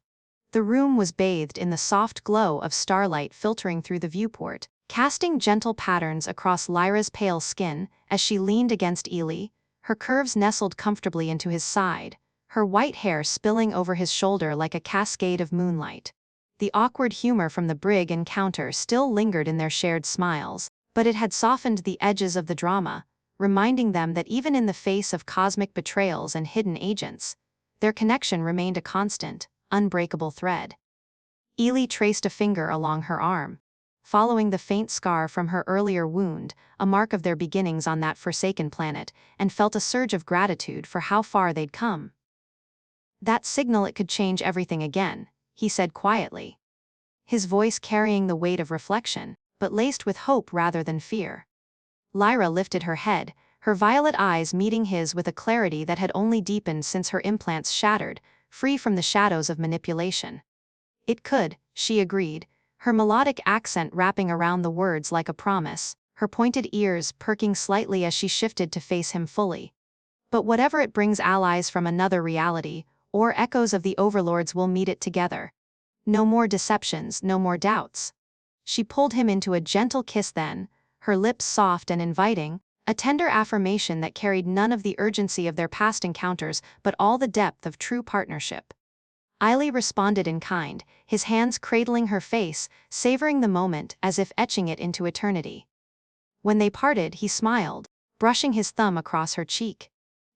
The room was bathed in the soft glow of starlight filtering through the viewport, casting gentle patterns across Lyra's pale skin as she leaned against Eli, her curves nestled comfortably into his side, her white hair spilling over his shoulder like a cascade of moonlight. The awkward humor from the brig encounter still lingered in their shared smiles, but it had softened the edges of the drama, reminding them that even in the face of cosmic betrayals and hidden agents, their connection remained a constant, unbreakable thread. Eli traced a finger along her arm, following the faint scar from her earlier wound, a mark of their beginnings on that forsaken planet, and felt a surge of gratitude for how far they'd come. "That signal it could change everything again," he said quietly, his voice carrying the weight of reflection, but laced with hope rather than fear. Lyra lifted her head, her violet eyes meeting his with a clarity that had only deepened since her implants shattered, free from the shadows of manipulation. "It could," she agreed, her melodic accent wrapping around the words like a promise, her pointed ears perking slightly as she shifted to face him fully. "But whatever it brings, allies from another reality, or echoes of the overlords will meet it together. No more deceptions, no more doubts." She pulled him into a gentle kiss then, her lips soft and inviting, a tender affirmation that carried none of the urgency of their past encounters but all the depth of true partnership. Eli responded in kind, his hands cradling her face, savoring the moment as if etching it into eternity. When they parted, he smiled, brushing his thumb across her cheek.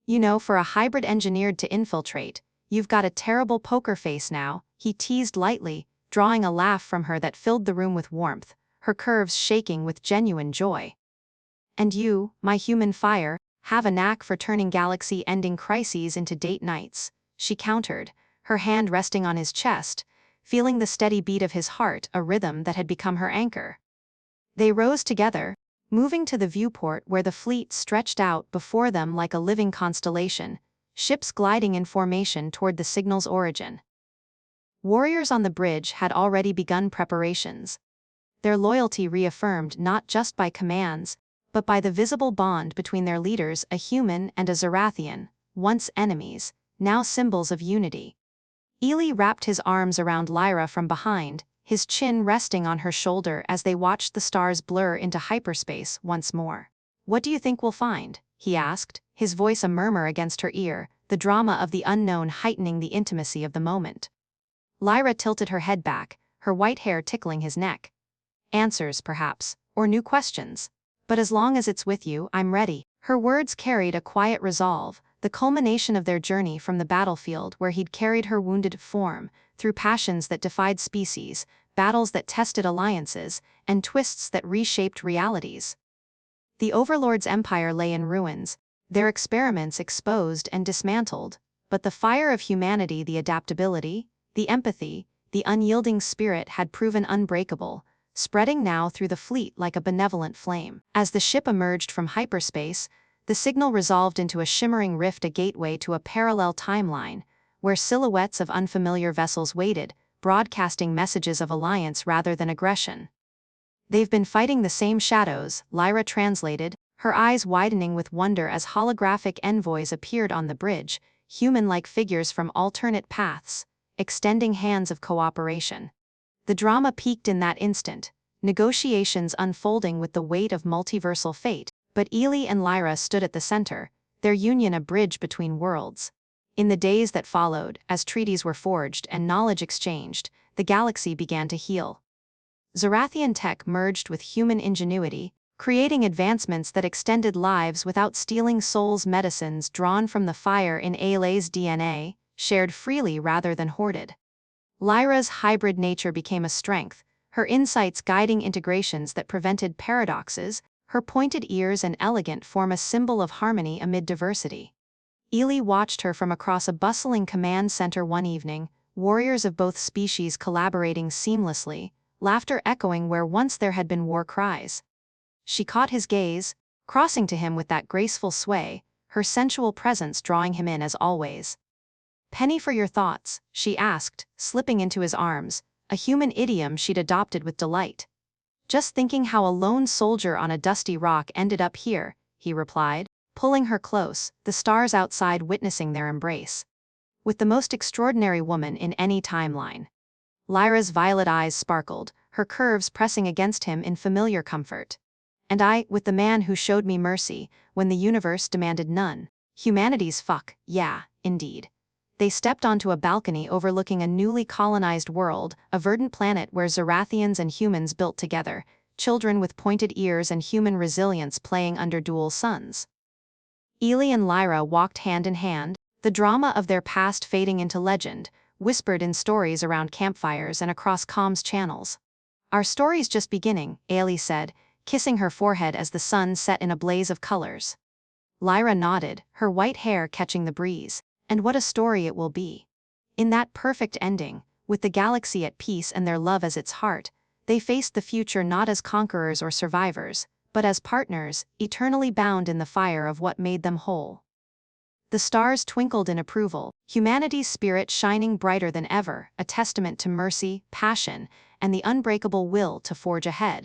"You know, for a hybrid engineered to infiltrate, you've got a terrible poker face now," he teased lightly, drawing a laugh from her that filled the room with warmth, her curves shaking with genuine joy. "And you, my human fire, have a knack for turning galaxy-ending crises into date nights," she countered, her hand resting on his chest, feeling the steady beat of his heart, a rhythm that had become her anchor. They rose together, moving to the viewport where the fleet stretched out before them like a living constellation, ships gliding in formation toward the signal's origin. Warriors on the bridge had already begun preparations, their loyalty reaffirmed not just by commands, but by the visible bond between their leaders, a human and a Zerathian, once enemies, now symbols of unity. Eli wrapped his arms around Lyra from behind, his chin resting on her shoulder as they watched the stars blur into hyperspace once more. "What do you think we'll find?" he asked, his voice a murmur against her ear, the drama of the unknown heightening the intimacy of the moment. Lyra tilted her head back, her white hair tickling his neck. "Answers, perhaps, or new questions. But as long as it's with you, I'm ready." Her words carried a quiet resolve, the culmination of their journey from the battlefield where he'd carried her wounded form, through passions that defied species, battles that tested alliances, and twists that reshaped realities. The overlords' empire lay in ruins, their experiments exposed and dismantled, but the fire of humanity, the adaptability, the empathy, the unyielding spirit had proven unbreakable, spreading now through the fleet like a benevolent flame. As the ship emerged from hyperspace, the signal resolved into a shimmering rift, a gateway to a parallel timeline, where silhouettes of unfamiliar vessels waited, broadcasting messages of alliance rather than aggression. "They've been fighting the same shadows," Lyra translated, her eyes widening with wonder as holographic envoys appeared on the bridge, human-like figures from alternate paths, extending hands of cooperation. The drama peaked in that instant, negotiations unfolding with the weight of multiversal fate, but Eli and Lyra stood at the center, their union a bridge between worlds. In the days that followed, as treaties were forged and knowledge exchanged, the galaxy began to heal. Zerathian tech merged with human ingenuity, creating advancements that extended lives without stealing souls. Medicines drawn from the fire in Eli's DNA, shared freely rather than hoarded. Lyra's hybrid nature became a strength, her insights guiding integrations that prevented paradoxes. Her pointed ears and elegant form a symbol of harmony amid diversity. Eli watched her from across a bustling command center one evening, warriors of both species collaborating seamlessly, laughter echoing where once there had been war cries. She caught his gaze, crossing to him with that graceful sway, her sensual presence drawing him in as always. "Penny for your thoughts," she asked, slipping into his arms, a human idiom she'd adopted with delight. "Just thinking how a lone soldier on a dusty rock ended up here," he replied, pulling her close, the stars outside witnessing their embrace. "With the most extraordinary woman in any timeline." Lyra's violet eyes sparkled, her curves pressing against him in familiar comfort. "And I, with the man who showed me mercy, when the universe demanded none. Humanity's fuck, yeah, indeed." They stepped onto a balcony overlooking a newly colonized world, a verdant planet where Zerathians and humans built together, children with pointed ears and human resilience playing under dual suns. Eli and Lyra walked hand in hand, the drama of their past fading into legend, whispered in stories around campfires and across comms channels. "Our story's just beginning," Eli said, kissing her forehead as the sun set in a blaze of colors. Lyra nodded, her white hair catching the breeze. "And what a story it will be." In that perfect ending, with the galaxy at peace and their love as its heart, they faced the future not as conquerors or survivors, but as partners, eternally bound in the fire of what made them whole. The stars twinkled in approval, humanity's spirit shining brighter than ever, a testament to mercy, passion, and the unbreakable will to forge ahead.